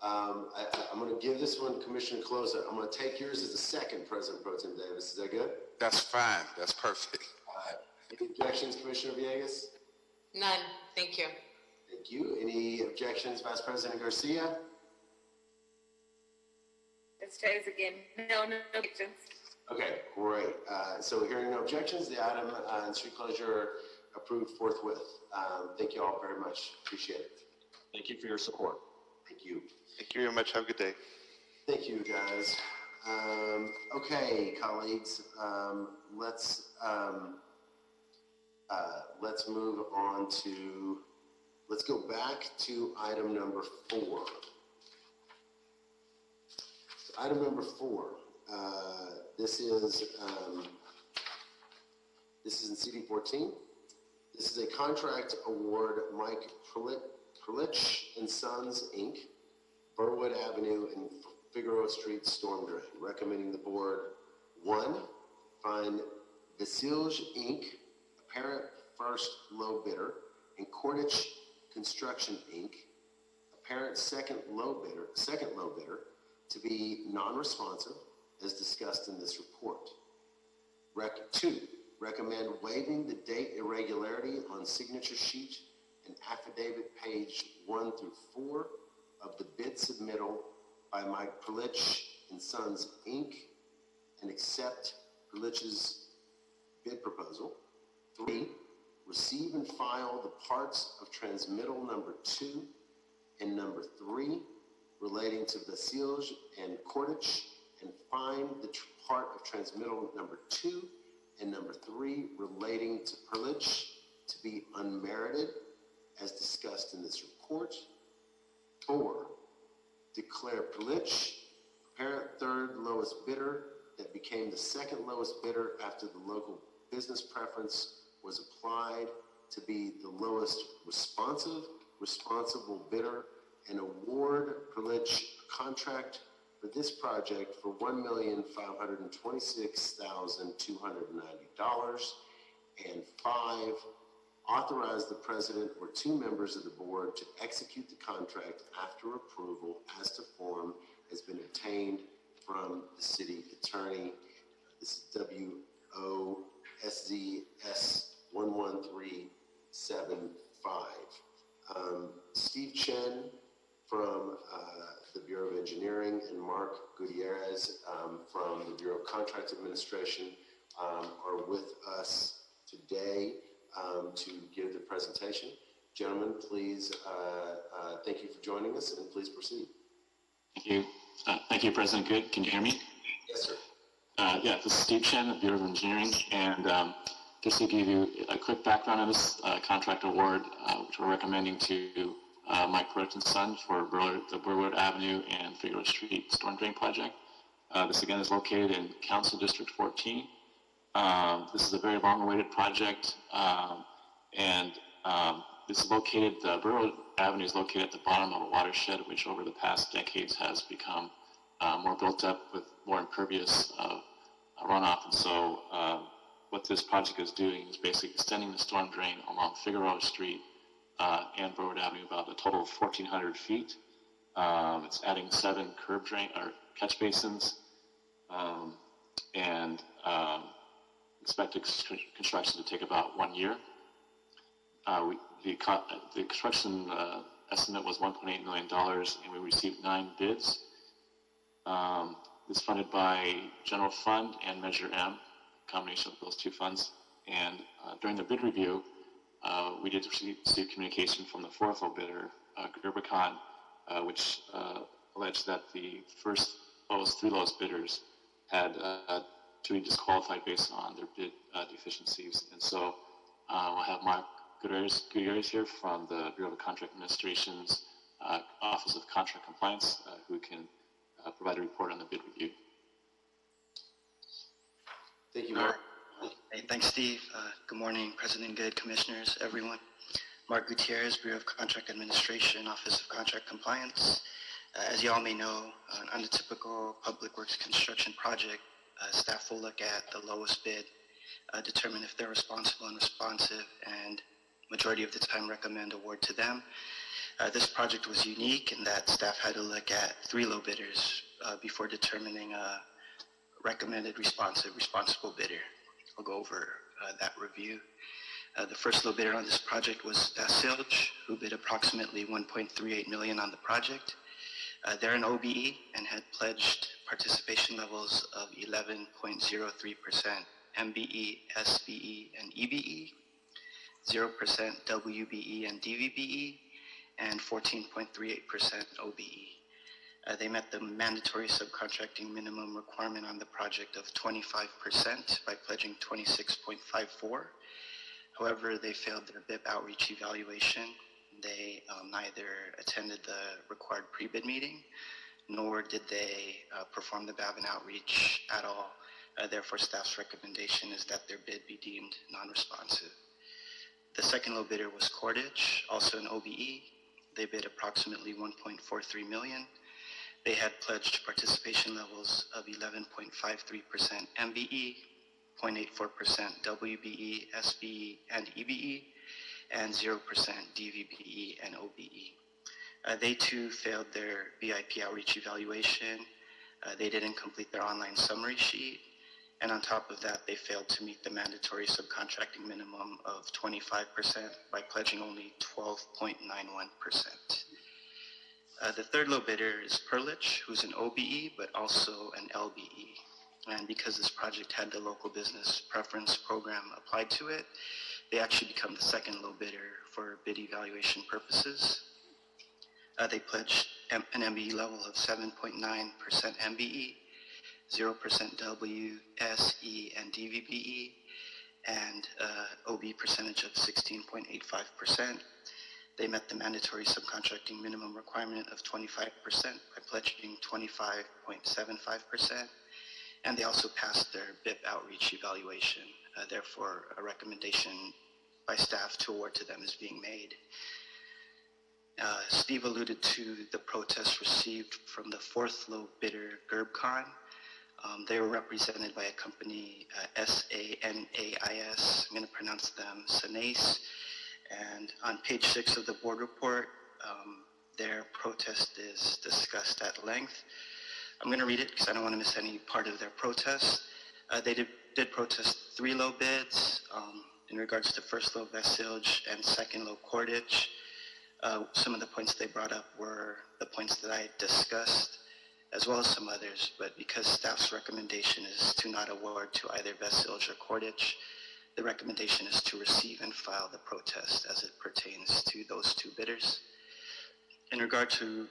I'm going to give this one to Commissioner Colosa. I'm going to take yours as a second, President Pro Tem Davis. Is that good? That's fine. That's perfect. All right. Any objections, Commissioner Villegas? None, thank you. Thank you. Any objections, Vice President Garcia? Let's try this again. No objections. Okay, great. So hearing no objections, the item on street closure approved forthwith. Thank you all very much. Appreciate it. Thank you for your support. Thank you. Thank you very much. Have a good day. Thank you, guys. Okay, colleagues, let's Let's move on to, let's go back to item number 4. So item number 4, this is in CD14. This is a contract award, Mike Perlich and Sons, Inc., Burwood Avenue and Figueroa Street storm drain. Recommending the board, 1, find Vasilj, Inc., apparent first low bidder, and Cordich Construction, Inc., apparent second low bidder, to be non-responsive, as discussed in this report. 2, recommend waiving the date irregularity on signature sheet and affidavit page 1 through 4 of the bid submittal by Mike Perlich and Sons, Inc., and accept Perlich's bid proposal. 3, receive and file the parts of transmittal number 2 and number 3 relating to Vasilj and Cordich, and find the part of transmittal number 2 and number 3 relating to Perlich to be unmerited, as discussed in this report. 4, declare Perlich apparent third lowest bidder that became the second lowest bidder after the local business preference was applied to be the lowest responsible bidder, and award Perlich a contract for this project for $1,526,290. And 5, authorize the president or 2 members of the board to execute the contract after approval as to form has been obtained from the city attorney. This is WOSZS 11375. Steve Chen from the Bureau of Engineering and Mark Gutierrez from the Bureau of Contract Administration are with us today to give the presentation. Gentlemen, please, thank you for joining us, and please proceed. Thank you. Thank you, President Good. Can you hear me? Yes, sir. Yeah, this is Steve Chen of Bureau of Engineering, and just to give you a quick background on this contract award, which we're recommending to Mike Perlich and Sons for the Burwood Avenue and Figueroa Street storm drain project. This again is located in Council District 14. This is a very long-awaited project, and this is located, the Burwood Avenue is located at the bottom of a watershed, which over the past decades has become more built up with more impervious runoff. And so what this project is doing is basically extending the storm drain along Figueroa Street and Burwood Avenue about a total of 1,400 feet. It's adding 7 curb drain or catch basins, and expected construction to take about 1 year. The construction estimate was $1.8 million, and we received 9 bids. It's funded by General Fund and Measure M, a combination of those 2 funds. And during the bid review, we did receive communication from the 4th low bidder, Gerbicon, which alleged that the first 3 lowest bidders had to be disqualified based on their bid deficiencies. And so we'll have Mark Gutierrez here from the Bureau of Contract Administration's Office of Contract Compliance, who can provide a report on the bid review. Thank you, Mark. Hey, thanks, Steve. Good morning, President Good, Commissioners, everyone. Mark Gutierrez, Bureau of Contract Administration, Office of Contract Compliance. As you all may know, on a typical public works construction project, staff will look at the lowest bid, determine if they're responsible and responsive, and majority of the time recommend award to them. This project was unique in that staff had to look at 3 low bidders before determining a recommended responsible bidder. I'll go over that review. The first low bidder on this project was Vasilj, who bid approximately $1.38 million on the project. They're an OBE and had pledged participation levels of 11.03%, MBE, SBE, and EBE, 0% WBE and DVBE, and 14.38% OBE. They met the mandatory subcontracting minimum requirement on the project of 25% by pledging 26.54. However, they failed their BIP outreach evaluation. They neither attended the required pre-bid meeting, nor did they perform the BAVN outreach at all. Therefore, staff's recommendation is that their bid be deemed non-responsive. The second low bidder was Cordage, also an OBE. They bid approximately 1.43 million. They had pledged participation levels of 11.53% MBE, 0.84% WBE, SBE, and EBE, and 0% DVBE and OBE. They too failed their BIP outreach evaluation. They didn't complete their online summary sheet. And on top of that, they failed to meet the mandatory subcontracting minimum of 25% by pledging only 12.91%. The third low bidder is Perlich, who's an OBE, but also an LBE. And because this project had the local business preference program applied to it, they actually become the second low bidder for bid evaluation purposes. They pledged an MBE level of 7.9% MBE, 0% W, SE, and DVBE, and OB percentage of 16.85%. They met the mandatory subcontracting minimum requirement of 25% by pledging 25.75%, and they also passed their BIP outreach evaluation. Therefore, a recommendation by staff to award to them is being made. Steve alluded to the protest received from the fourth low bidder, GerbCon. They were represented by a company, SANAIS. I'm going to pronounce them SANAIS. And on page 6 of the board report, their protest is discussed at length. I'm going to read it because I don't want to miss any part of their protest. They did protest 3 low bids in regards to first low Vesilge and second low Cordage. Some of the points they brought up were the points that I discussed, as well as some others, but because staff's recommendation is to not award to either Vesilge or Cordage, the recommendation is to receive and file the protest as it pertains to those 2 bidders. In regards to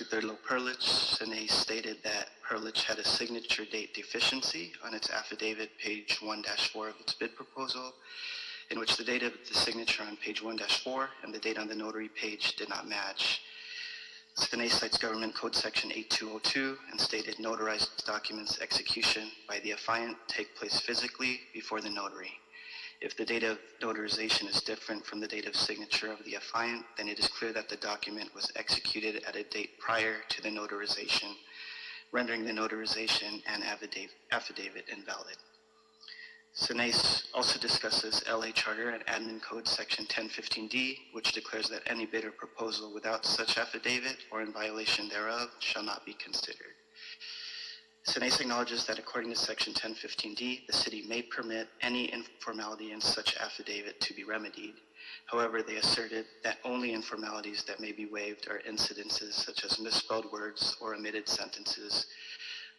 third low Perlich, Sine stated that Perlich had a signature date deficiency on its affidavit, page 1-4 of its bid proposal, in which the date of the signature on page 1-4 and the date on the notary page did not match. Sine cites Government Code Section 8202 and stated notarized documents execution by the affiant take place physically before the notary. If the date of notarization is different from the date of signature of the affiant, then it is clear that the document was executed at a date prior to the notarization, rendering the notarization and affidavit invalid. SINACE also discusses LA Charter and Admin Code Section 1015D, which declares that any bid or proposal without such affidavit or in violation thereof shall not be considered. SINACE acknowledges that according to Section 1015D, the city may permit any informality in such affidavit to be remedied. However, they asserted that only informalities that may be waived are incidences such as misspelled words or omitted sentences,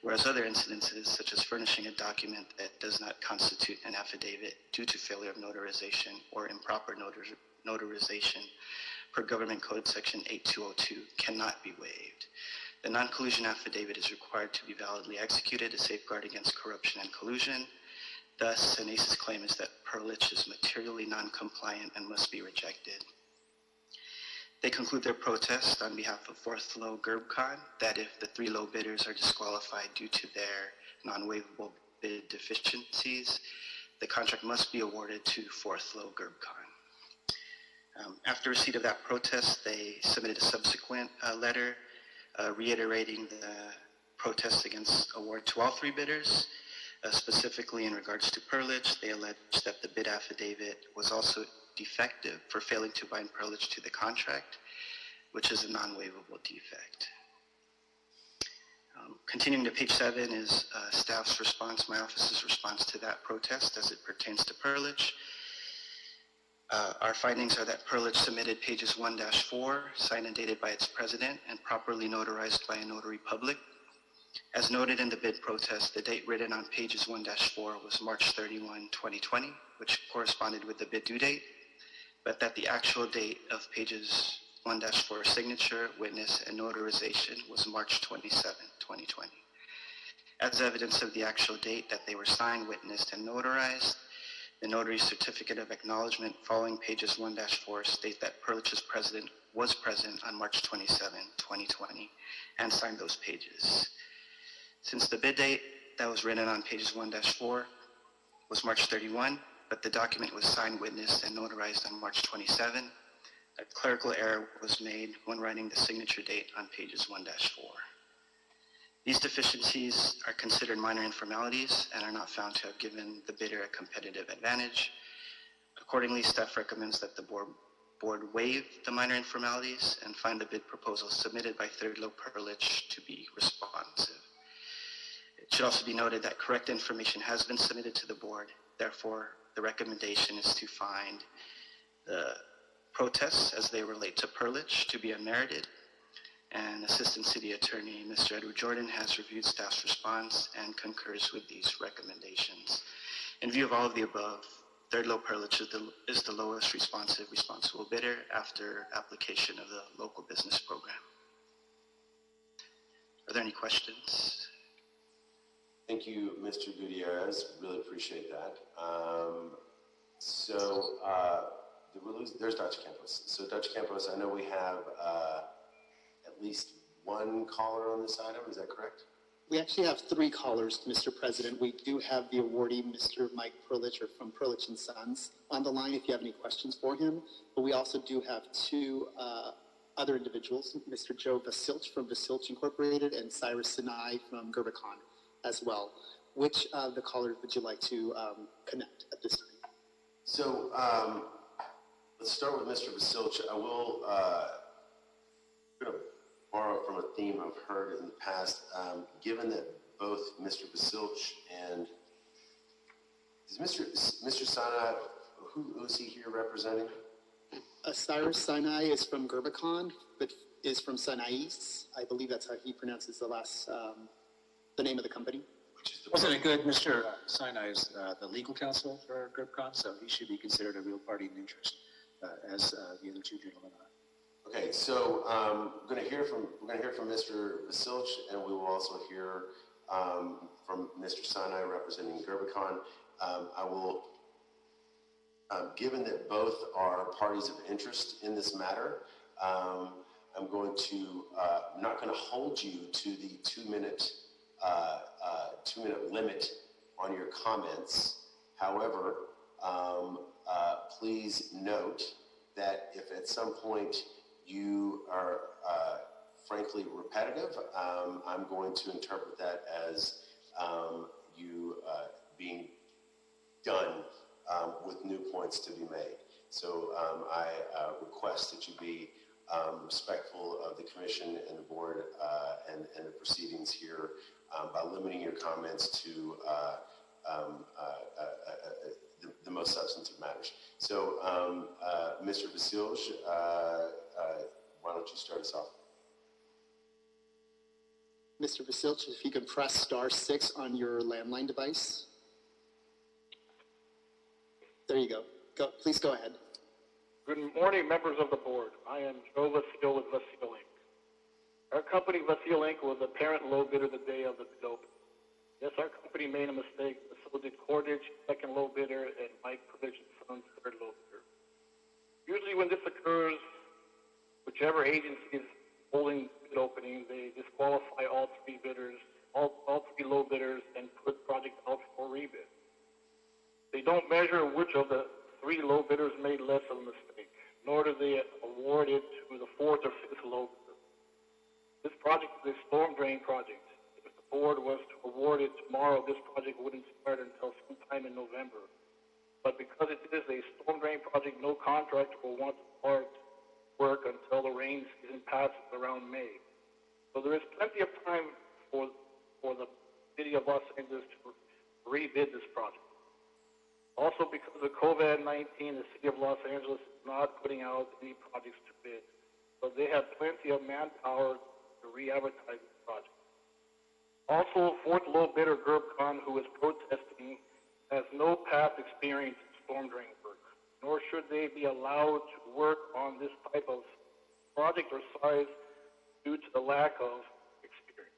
whereas other incidences, such as furnishing a document that does not constitute an affidavit due to failure of notarization or improper notarization per Government Code Section 8202, cannot be waived. The non-collusion affidavit is required to be validly executed to safeguard against corruption and collusion. Thus, SINACE's claim is that Perlich is materially non-compliant and must be rejected. They conclude their protest on behalf of fourth low GerbCon that if the 3 low bidders are disqualified due to their non-waivable bid deficiencies, the contract must be awarded to fourth low GerbCon. After receipt of that protest, they submitted a subsequent letter reiterating the protest against award to all 3 bidders. Specifically in regards to Perlich, they alleged that the bid affidavit was also defective for failing to bind Perlich to the contract, which is a non-waivable defect. Continuing to page 7 is staff's response, my office's response to that protest as it pertains to Perlich. Our findings are that Perlich submitted pages 1-4, signed and dated by its president, and properly notarized by a notary public. As noted in the bid protest, the date written on pages 1-4 was March 31, 2020, which corresponded with the bid due date, but that the actual date of pages 1-4 signature, witness, and notarization was March 27, 2020. As evidence of the actual date that they were signed, witnessed, and notarized, The notary certificate of acknowledgement following pages 1-4 state that Perlich's president was present on March 27, 2020, and signed those pages. Since the bid date that was written on pages 1-4 was March 31, but the document was signed, witnessed, and notarized on March 27, a clerical error was made when writing the signature date on pages 1-4. These deficiencies are considered minor informalities and are not found to have given the bidder a competitive advantage. Accordingly, staff recommends that the board waive the minor informalities and find the bid proposal submitted by Third Low Perlich to be responsive. It should also be noted that correct information has been submitted to the board. Therefore, the recommendation is to find the protests as they relate to Perlich to be unmerited. And Assistant City Attorney Mr. Edward Jordan has reviewed staff's response and concurs with these recommendations. In view of all of the above, Third Low Perlich is the lowest responsible bidder after application of the local business program. Are there any questions? Thank you, Mr. Gutierrez. Really appreciate that. There's Dr. Campos. So Dr. Campos, I know we have at least one caller on this item. Is that correct? We actually have 3 callers, Mr. President. We do have the awardee, Mr. Mike Perlich, or from Perlich & Sons, on the line if you have any questions for him. But we also do have 2 other individuals, Mr. Joe Vasilch from Vasilch Incorporated and Cyrus Sinai from Gerbicon as well. Which of the callers would you like to connect at this time? So let's start with Mr. Vasilch. I will borrow from a theme I've heard in the past. Given that both Mr. Vasilch and is Mr. Sinai, who is he here representing? Cyrus Sinai is from Gerbicon, but is from Sinais. I believe that's how he pronounces the last, the name of the company. Wasn't it good? Mr. Sinai is the legal counsel for Gerbicon, so he should be considered a real party in interest, as the other 2 gentlemen are. Okay, so we're going to hear from Mr. Vasilch, and we will also hear from Mr. Sinai representing Gerbicon. I will, given that both are parties of interest in this matter, I'm going to not going to hold you to the 2-minute limit on your comments. However, please note that if at some point you are frankly repetitive, I'm going to interpret that as you being done with new points to be made. So I request that you be respectful of the commission and the board and the proceedings here by limiting your comments to the most substantive matters. So Mr. Vasilch, why don't you start us off? Mr. Vasilch, if you can press *6 on your landline device. There you go. Please go ahead. Good morning, members of the board. I am Joe Vasil with Vasil Inc. Our company, Vasil Inc., was apparent low bidder the day of the bid opening. Yes, our company made a mistake, but so did Cordage, second low bidder, and Mike Provision Sons, third low bidder. Usually when this occurs, whichever agency is holding bid opening, they disqualify all 3 bidders, all 3 low bidders, and put project out for rebid. They don't measure which of the 3 low bidders made less of a mistake, nor do they award it to the 4th or 5th low bidder. This project is a storm drain project. If the board was to award it tomorrow, this project wouldn't start until sometime in November. But because it is a storm drain project, no contractor will want to start work until the rain season passes around May. So there is plenty of time for the city of Los Angeles to rebid this project. Also, because of COVID-19, the city of Los Angeles is not putting out any projects to bid. So they have plenty of manpower to re-advertise this project. Also, 4th low bidder Gerbicon, who is protesting, has no past experience in storm drain work, nor should they be allowed to work on this type of project or size due to the lack of experience.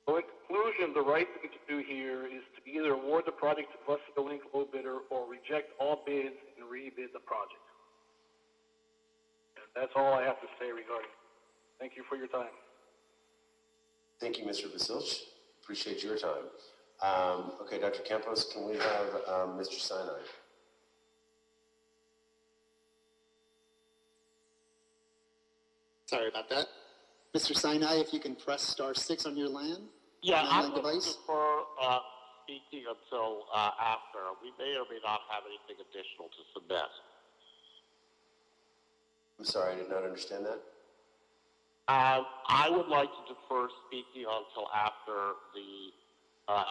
So in conclusion, conclusion, the right thing to do here is to either award the project to Vesio Inc. low bidder or reject all bids and rebid the project. And that's all I have to say regarding it. Thank you for your time. Thank you, Mr. Basilch. Appreciate your time. Okay, Dr. Campos, can we have Mr. Sinai? Sorry about that. Mr. Sinai, if you can press *6 on your LAN. Yeah, I would device. prefer speaking until after. We may or may not have anything additional to submit. I'm sorry, I did not understand that. I would like to defer speaking until after Mr.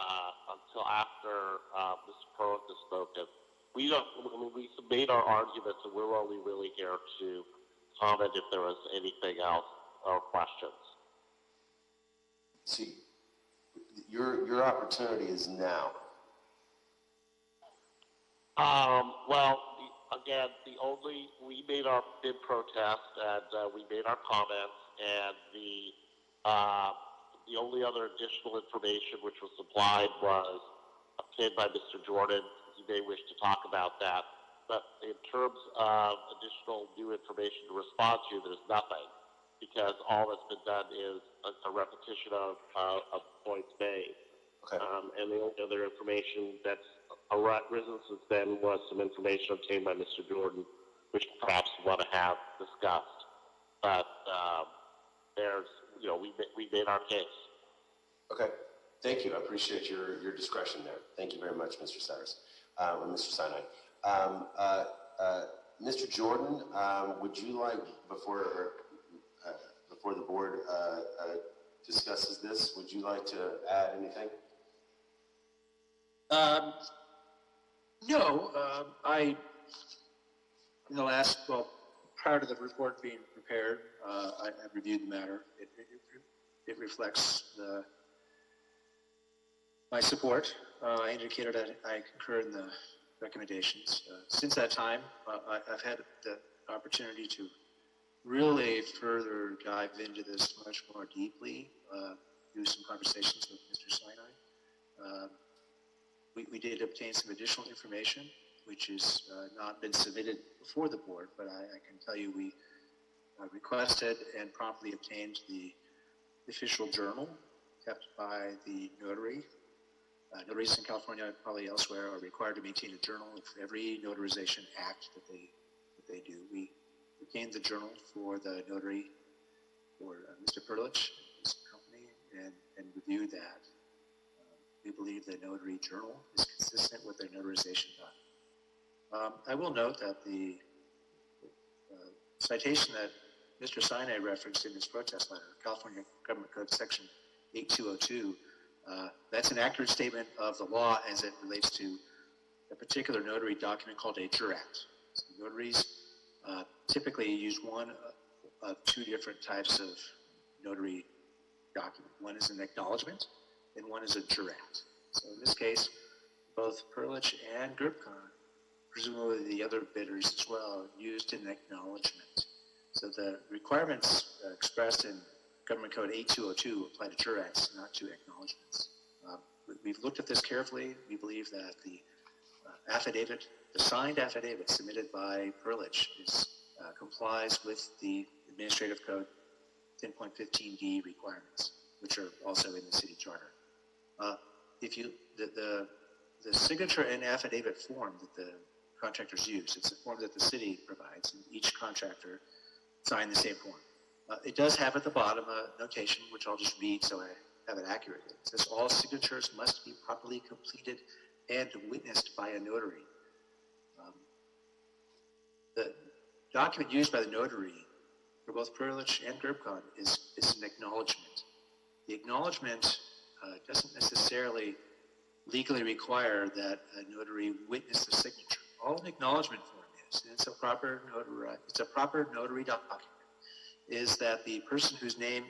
Perot has spoken. We made our arguments, and we're only really here to comment if there is anything else or questions. See, your opportunity is now. We made our bid protest and we made our comments, and the only other additional information which was supplied was obtained by Mr. Jordan. He may wish to talk about that. But in terms of additional new information to respond to, there's nothing, because all that's been done is a repetition of points made. Okay. And the only other information that's arisen since then was some information obtained by Mr. Jordan, which perhaps we want to have discussed. But we made our case. Okay. Thank you. I appreciate your discretion there. Thank you very much, Mr. Cyrus, or Mr. Sinai. Mr. Jordan, would you like, before the board discusses this, would you like to add anything? No, prior to the report being prepared, I reviewed the matter. It reflects my support. I indicated that I concur in the recommendations. Since that time, I've had the opportunity to really further dive into this much more deeply, do some conversations with Mr. Sinai. We did obtain some additional information, which has not been submitted before the board, but I can tell you we requested and promptly obtained the official journal kept by the notary. Notaries in California, probably elsewhere, are required to maintain a journal of every notarization act that they do. We obtained the journal for the notary, for Mr. Perlich, his company, and reviewed that. We believe the notary journal is consistent with their notarization done. I will note that the citation that Mr. Sinai referenced in his protest letter, California Government Code Section 8202, that's an accurate statement of the law as it relates to a particular notary document called a jurat. So notaries typically use one of two different types of notary document. One is an acknowledgement, and one is a jurat. So in this case, both Perlich and GRIPCON, presumably the other bidders as well, used an acknowledgement. So the requirements expressed in Government Code 8202 apply to jurats, not to acknowledgements. We've looked at this carefully. We believe that the affidavit, the signed affidavit submitted by Perlich complies with the Administrative Code 10.15D requirements, which are also in the city charter. The signature and affidavit form that the contractors use, it's a form that the city provides, and each contractor signed the same form. It does have at the bottom a notation, which I'll just read so I have it accurately. It says, all signatures must be properly completed and witnessed by a notary. The document used by the notary for both Perlich and GRIPCON is an acknowledgement. The acknowledgement doesn't necessarily legally require that a notary witness the signature. All an acknowledgement form is, and it's a proper notary document, is that the person whose name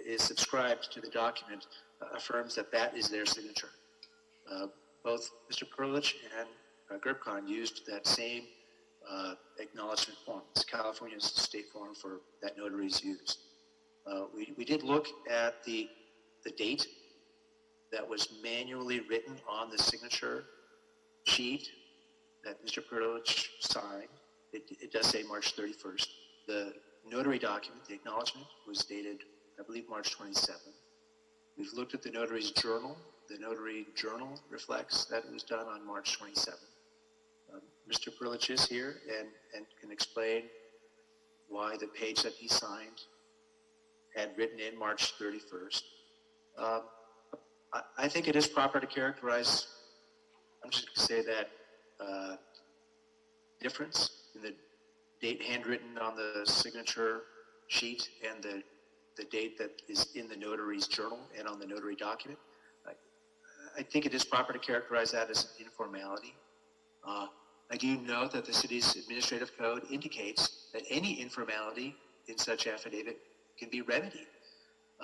is subscribed to the document affirms that that is their signature. Both Mr. Perlich and GRIPCON used that same acknowledgement form. It's California's state form for that notaries use. We did look at the date that was manually written on the signature sheet that Mr. Perlich signed. It does say March 31st. The notary document, the acknowledgement, was dated, I believe, March 27th. We've looked at the notary's journal. The notary journal reflects that it was done on March 27th. Mr. Perlich is here and can explain why the page that he signed had written in March 31st. I think it is proper to characterize, I'm just going to say that difference in the date handwritten on the signature sheet and the date that is in the notary's journal and on the notary document. I think it is proper to characterize that as an informality. I do note that the city's administrative code indicates that any informality in such affidavit can be remedied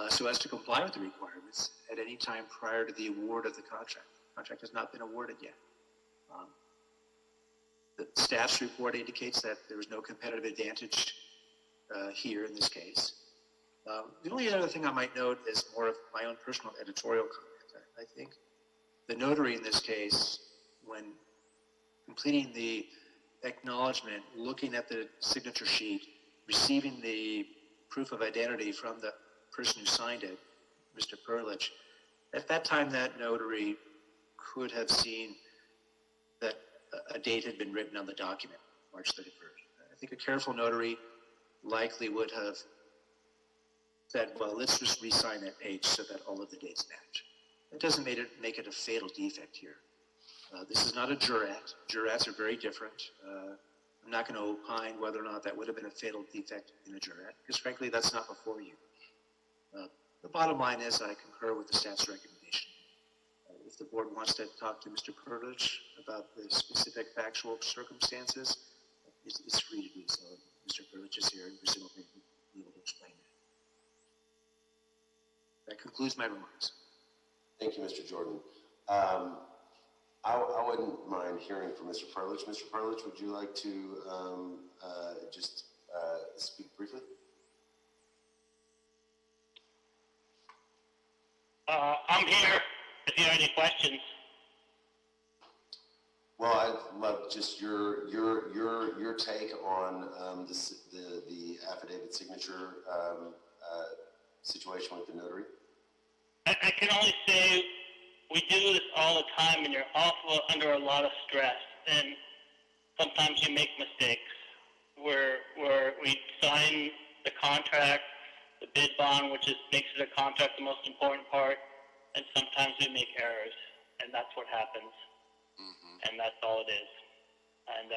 so as to comply with the requirements at any time prior to the award of the contract. The contract has not been awarded yet. The staff's report indicates that there was no competitive advantage here in this case. The only other thing I might note is more of my own personal editorial comment. I think the notary in this case, when completing the acknowledgement, looking at the signature sheet, receiving the proof of identity from the person who signed it, Mr. Perlich, at that time that notary could have seen that a date had been written on the document, March 31st. I think a careful notary likely would have said, well, let's just re-sign that page so that all of the dates match. It doesn't make it a fatal defect here. This is not a jurat. Jurats are very different. I'm not going to opine whether or not that would have been a fatal defect in a jurat, because frankly, that's not before you. The bottom line is I concur with the staff's recommendation. If the board wants to talk to Mr. Perlich about the specific factual circumstances, it's free to do so. Mr. Perlich is here and presumably will be able to explain that. That concludes my remarks. Thank you, Mr. Jordan. I wouldn't mind hearing from Mr. Perlich. Mr. Perlich, would you like to just speak briefly? I'm here if you have any questions. Well, I'd love just your take on the affidavit signature situation with the notary. I can only say we do this all the time, and you're awful under a lot of stress, and sometimes you make mistakes where we sign the contract, the bid bond, which makes it a contract the most important part, and sometimes we make errors, and that's what happens, and that's all it is. And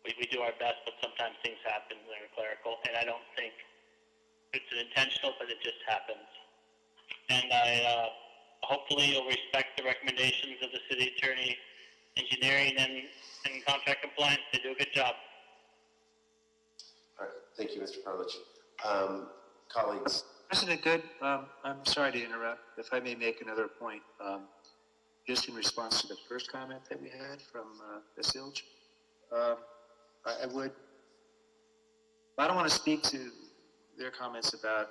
we do our best, but sometimes things happen that are clerical, and I don't think it's intentional, but it just happens. And I hopefully you'll respect the recommendations of the city attorney, engineering, and contract compliance. They do a good job. All right, thank you, Mr. Perlich. Colleagues. President Good, I'm sorry to interrupt. If I may make another point, just in response to the first comment that we had from Ms. Ilge, I don't want to speak to their comments about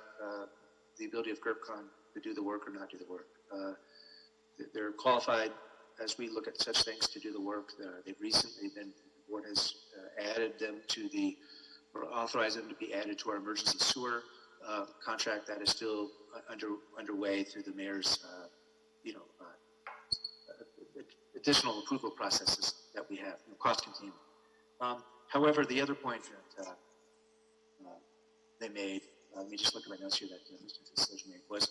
the ability of GRPCON to do the work or not do the work. They're qualified, as we look at such things, to do the work. They've recently been, the board has added them to or authorized them to be added to our emergency sewer contract that is still underway through the mayor's, additional approval processes that we have, cost containment. However, the other point that they made, let me just look at my notes here that Mr. Fitzgerald made, was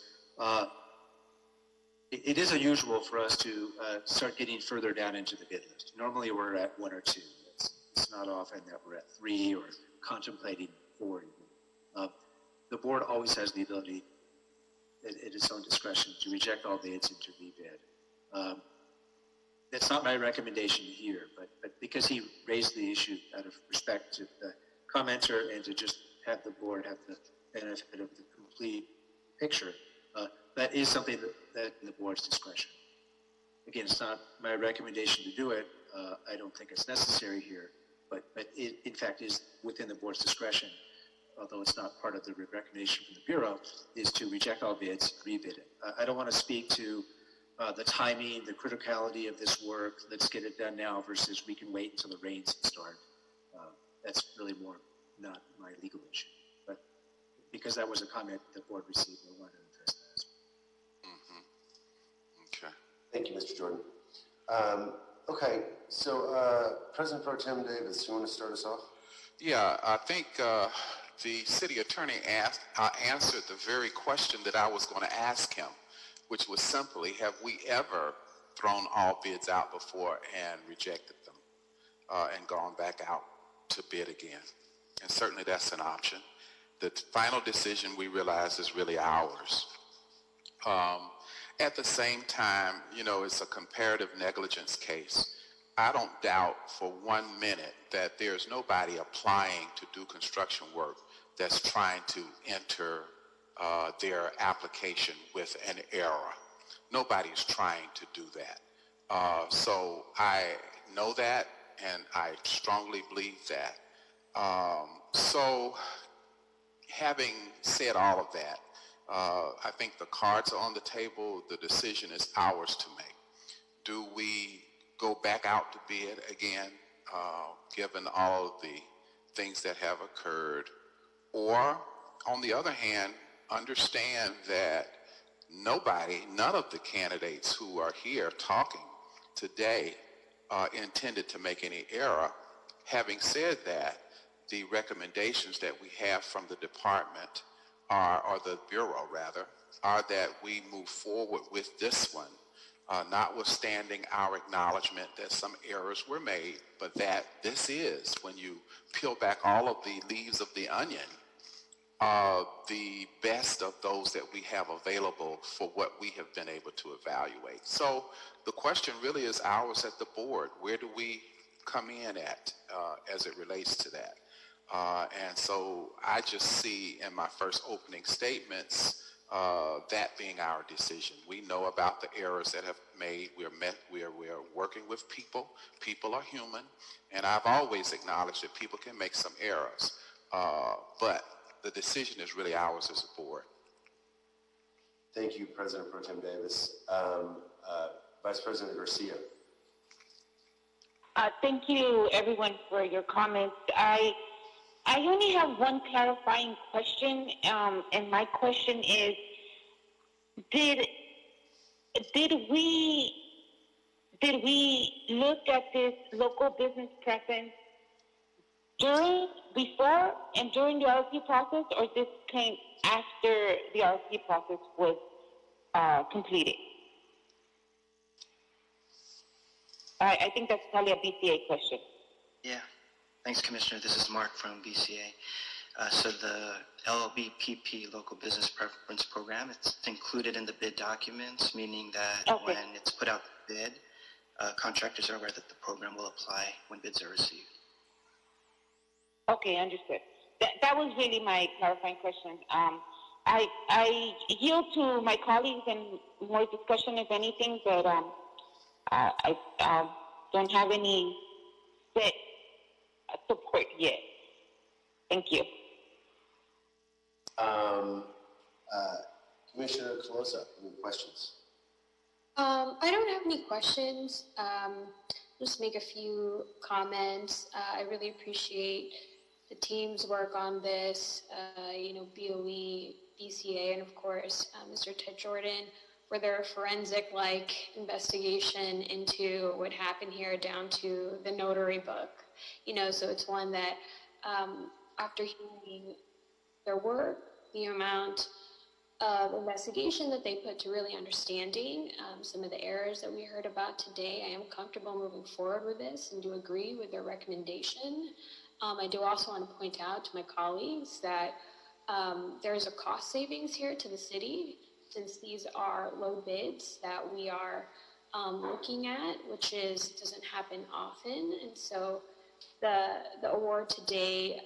it is unusual for us to start getting further down into the bid list. Normally we're at 1 or 2. It's not often that we're at 3 or contemplating 4 even. The board always has the ability at its own discretion to reject all bids and to rebid. That's not my recommendation here, but because he raised the issue out of respect to the commenter and to just have the board have the benefit of the complete picture, that is something that in the board's discretion. Again, it's not my recommendation to do it. I don't think it's necessary here, but it in fact is within the board's discretion although it's not part of the recommendation from the Bureau, is to reject all bids, rebid it. I don't want to speak to the timing, the criticality of this work. Let's get it done now versus we can wait until the rains start. That's really more not my legal issue. But because that was a comment the board received, I wanted to address that. Okay. Thank you, Mr. Jordan. Okay, so President Pro Tem Davis, you want to start us off? Yeah, I think the city attorney answered the very question that I was going to ask him, which was simply, have we ever thrown all bids out before and rejected them and gone back out to bid again? And certainly that's an option. The final decision, we realize, is really ours. At the same time, you know, it's a comparative negligence case. I don't doubt for 1 minute that there's nobody applying to do construction work that's trying to enter their application with an error. Nobody's trying to do that. So I know that, and I strongly believe that. So having said all of that, I think the cards are on the table. The decision is ours to make. Do we go back out to bid again, given all of the things that have occurred? Or, on the other hand, understand that none of the candidates who are here talking today intended to make any error. Having said that, the recommendations that we have from the department or the Bureau rather, are that we move forward with this one, notwithstanding our acknowledgement that some errors were made, but that this is, when you peel back all of the leaves of the onion, the best of those that we have available for what we have been able to evaluate. So the question really is ours at the board. Where do we come in at as it relates to that? And so I just see in my first opening statements that being our decision. We know about the errors that have made. We're working with people. People are human, and I've always acknowledged that people can make some errors. But the decision is really ours as a board. Thank you, President Pro Tem Davis. Vice President Garcia. Thank you, everyone, for your comments. I only have one clarifying question, and my question is, did we look at this local business presence before and during the RFP process, or this came after the RFP process was completed? I think that's probably a BCA question. Yeah. Thanks, Commissioner. This is Mark from BCA. So the LBPP Local Business Preference Program, it's included in the bid documents, meaning that when it's put out the bid, contractors are aware that the program will apply when bids are received. Okay, understood. That was really my clarifying question. I yield to my colleagues and more discussion, if anything, but I don't have any set support yet. Thank you. Commissioner Colosa, any questions? I don't have any questions. Just make a few comments. I really appreciate the team's work on this, BOE, BCA, and of course, Mr. Ted Jordan, for their forensic-like investigation into what happened here down to the notary book. So it's one that after hearing their work, the amount of investigation that they put to really understanding some of the errors that we heard about today, I am comfortable moving forward with this and do agree with their recommendation. I do also want to point out to my colleagues that there's a cost savings here to the city, since these are low bids that we are looking at, which doesn't happen often. And so the award today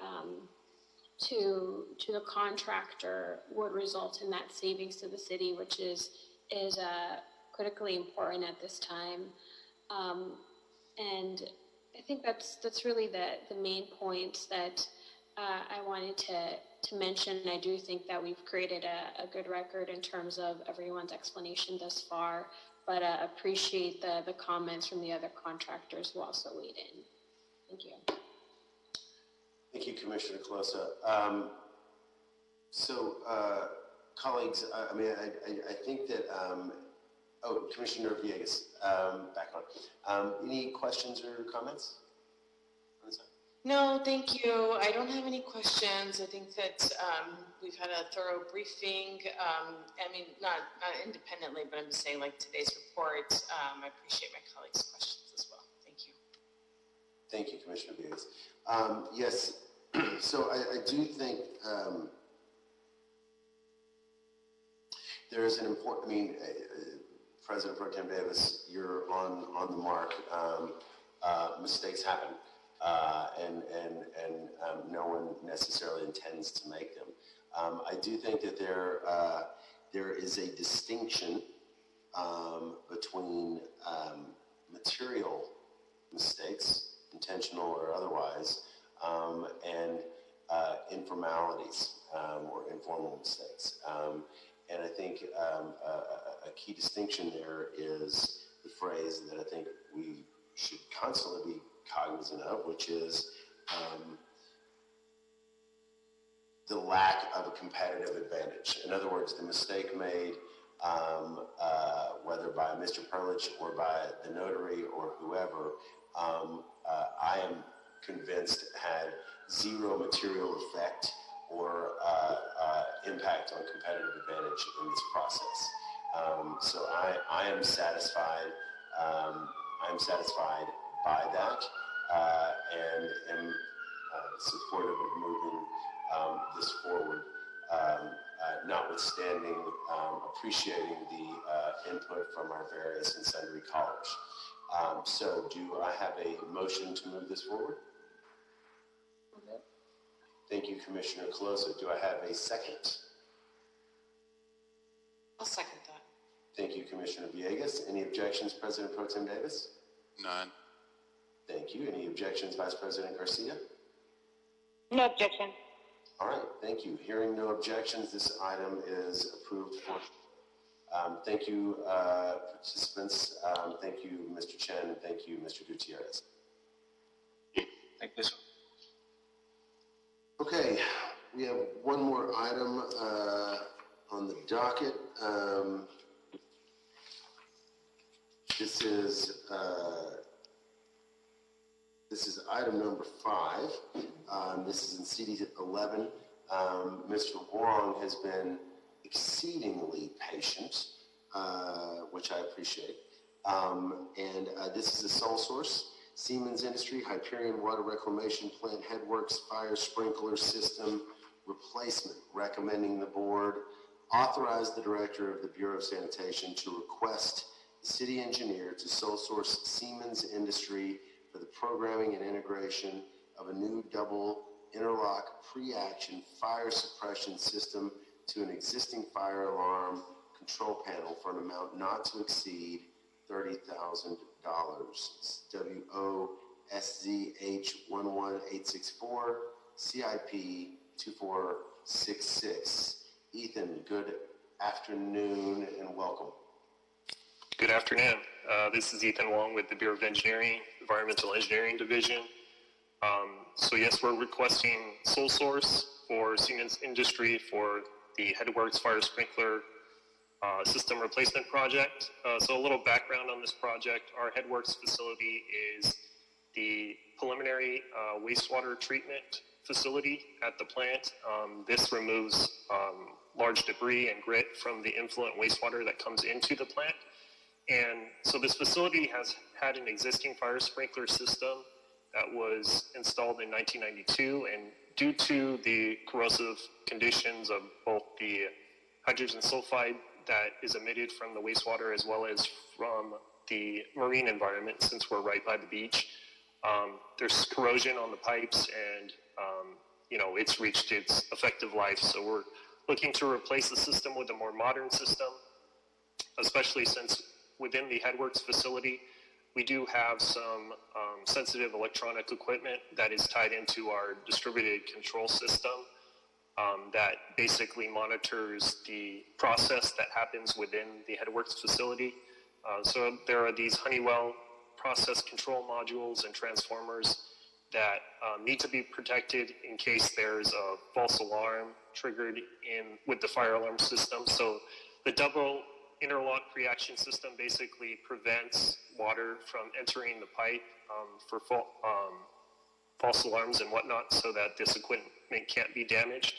to the contractor would result in that savings to the city, which is critically important at this time. And I think that's really the main points that I wanted mention, I do think that we've created a good record in terms of everyone's explanation thus far, but appreciate the comments from the other contractors who also weighed in. Thank you. Thank you, Commissioner Colosa. Colleagues, I think that, Commissioner Villegas, back on. Any questions or comments? No, thank you. I don't have any questions. I think that we've had a thorough briefing. Not independently, but I'm just saying, like today's report. I appreciate my colleagues' questions as well. Thank you. Thank you, Commissioner Villegas. Yes, so I do think there is an important, President Pro Tem Davis, you're on the mark. Mistakes happen. And no one necessarily intends to make them. I do think that there is a distinction between material mistakes, intentional or otherwise, and informalities or informal mistakes. And I think a key distinction there is the phrase that I think we should constantly be cognizant of, which is the lack of a competitive advantage. In other words, the mistake made, whether by Mr. Perlich or by the notary or whoever, I am convinced had zero material effect or impact on competitive advantage in this process. So I am satisfied. I'm satisfied by that, and am supportive of moving this forward, notwithstanding appreciating the input from our various and sundry callers. So do I have a motion to move this forward? Okay. Thank you, Commissioner Colosa. Do I have a second? I'll second that. Thank you, Commissioner Villegas. Any objections, President Pro Tem Davis? None. Thank you. Any objections, Vice President Garcia? No objection. All right, thank you. Hearing no objections, this item is approved for. Thank you, participants. Thank you, Mr. Chen, and thank you, Mr. Gutierrez. Thank you, sir. Okay, we have one more item on the docket. This is item number 5. This is in CD 11. Mr. Wong has been exceedingly patient, which I appreciate. This is a sole source. Siemens Industry, Hyperion Water Reclamation Plant Headworks Fire Sprinkler System Replacement, recommending the board authorize the Director of the Bureau of Sanitation to request the city engineer to sole source Siemens Industry for the programming and integration of a new double interlock pre-action fire suppression system to an existing fire alarm control panel for an amount not to exceed $30,000. WOSZH 11864, CIP 2466. Ethan, good afternoon and welcome. Good afternoon. This is Ethan Wong with the Bureau of Engineering, Environmental Engineering Division. So yes, we're requesting sole source for Siemens Industry for the Headworks Fire Sprinkler System Replacement Project. So a little background on this project. Our Headworks facility is the preliminary wastewater treatment facility at the plant. This removes large debris and grit from the influent wastewater that comes into the plant. And so this facility has had an existing fire sprinkler system that was installed in 1992, and due to the corrosive conditions of both the hydrogen sulfide that is emitted from the wastewater as well as from the marine environment, since we're right by the beach, there's corrosion on the pipes, and it's reached its effective life. So we're looking to replace the system with a more modern system, especially since within the Headworks facility, we do have some sensitive electronic equipment that is tied into our distributed control system. that basically monitors the process that happens within the headworks facility. So there are these Honeywell process control modules and transformers that need to be protected in case there's a false alarm triggered with the fire alarm system. So the double interlock reaction system basically prevents water from entering the pipe for false alarms and whatnot, so that this equipment can't be damaged.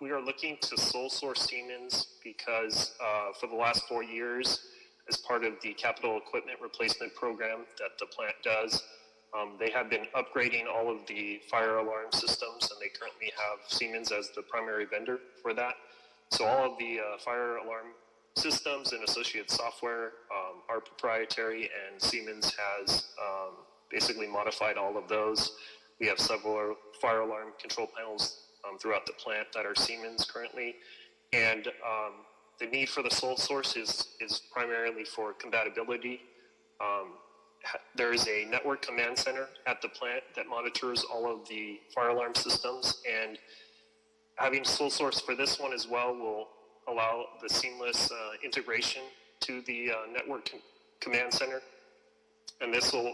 We are looking to sole source Siemens because for the last 4 years, as part of the capital equipment replacement program that the plant does, they have been upgrading all of the fire alarm systems, and they currently have Siemens as the primary vendor for that. So all of the fire alarm systems and associated software are proprietary, and Siemens has basically modified all of those. We have several fire alarm control panels throughout the plant that are Siemens currently. And the need for the sole source is primarily for compatibility. There is a network command center at the plant that monitors all of the fire alarm systems, and having sole source for this one as well will allow the seamless integration to the network command center. And this will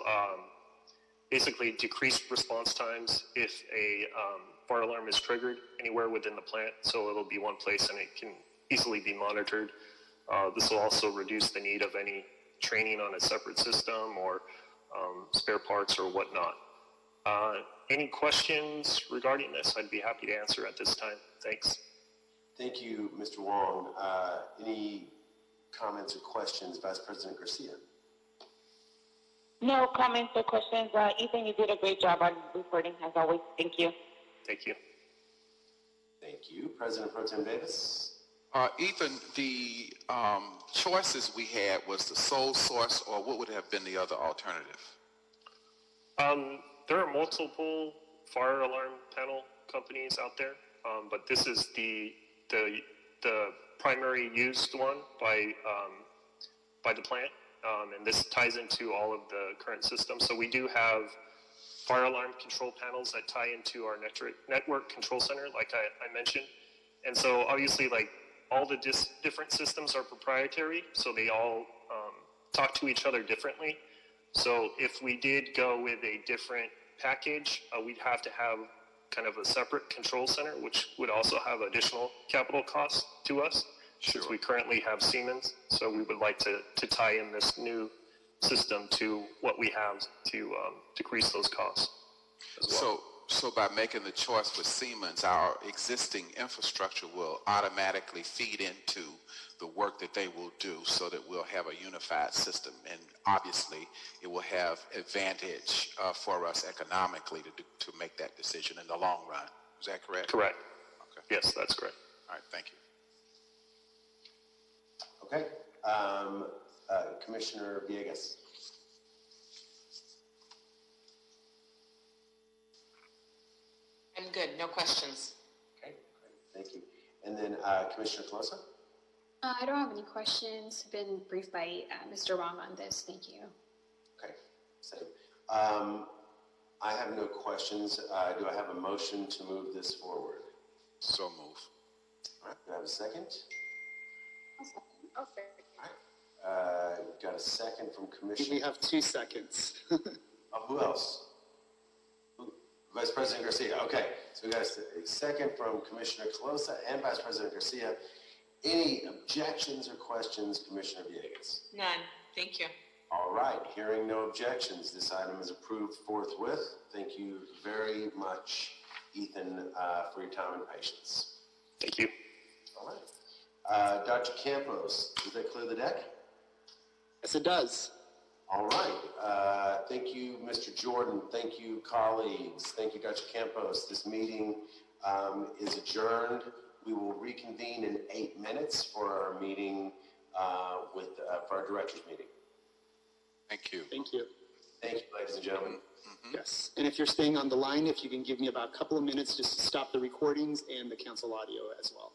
basically decrease response times if a fire alarm is triggered anywhere within the plant. So it'll be one place and it can easily be monitored. This will also reduce the need of any training on a separate system or spare parts or whatnot. Any questions regarding this? I'd be happy to answer at this time. Thanks. Thank you, Mr. Wong. Any comments or questions, Vice President Garcia? No comments or questions. Ethan, you did a great job on reporting as always. Thank you. Thank you. Thank you. President Pro Tem Davis? Ethan, the choices we had was the sole source, or what would have been the other alternative? There are multiple fire alarm panel companies out there, but this is the primary used one by the plant, and this ties into all of the current systems. So we do have fire alarm control panels that tie into our network control center, like I mentioned. And so obviously, like, all the different systems are proprietary, so they all talk to each other differently. So if we did go with a different package, we'd have to have kind of a separate control center, which would also have additional capital costs to us, since we currently have Siemens. So we would like to tie in this new system to what we have to decrease those costs as well. So by making the choice with Siemens, our existing infrastructure will automatically feed into the work that they will do, so that we'll have a unified system. And obviously, it will have advantage for us economically to make that decision in the long run. Is that correct? Correct. Okay. Yes, that's correct. All right, thank you. Okay. Commissioner Villegas. I'm good, no questions. Okay, great, thank you. And then Commissioner Colosa? I don't have any questions. Been briefed by Mr. Wong on this. Thank you. Okay, same. I have no questions. Do I have a motion to move this forward? So move. All right, do I have a second? I'll second. All right. Got a second from Commissioner. We have 2 seconds. Who else? Vice President Garcia. Okay, so we got a second from Commissioner Colosa and Vice President Garcia. Any objections or questions, Commissioner Villegas? None, thank you. All right, hearing no objections, this item is approved forthwith. Thank you very much, Ethan, for your time and patience. Thank you. All right. Dr. Campos, does that clear the deck? Yes, it does. All right. Thank you, Mr. Jordan. Thank you, colleagues. Thank you, Dr. Campos. This meeting is adjourned. We will reconvene in 8 minutes for our meeting for our director's meeting. Thank you. Thank you. Thank you, ladies and gentlemen. Mm-hmm. Yes. And if you're staying on the line, if you can give me about a couple of minutes just to stop the recordings and the council audio as well.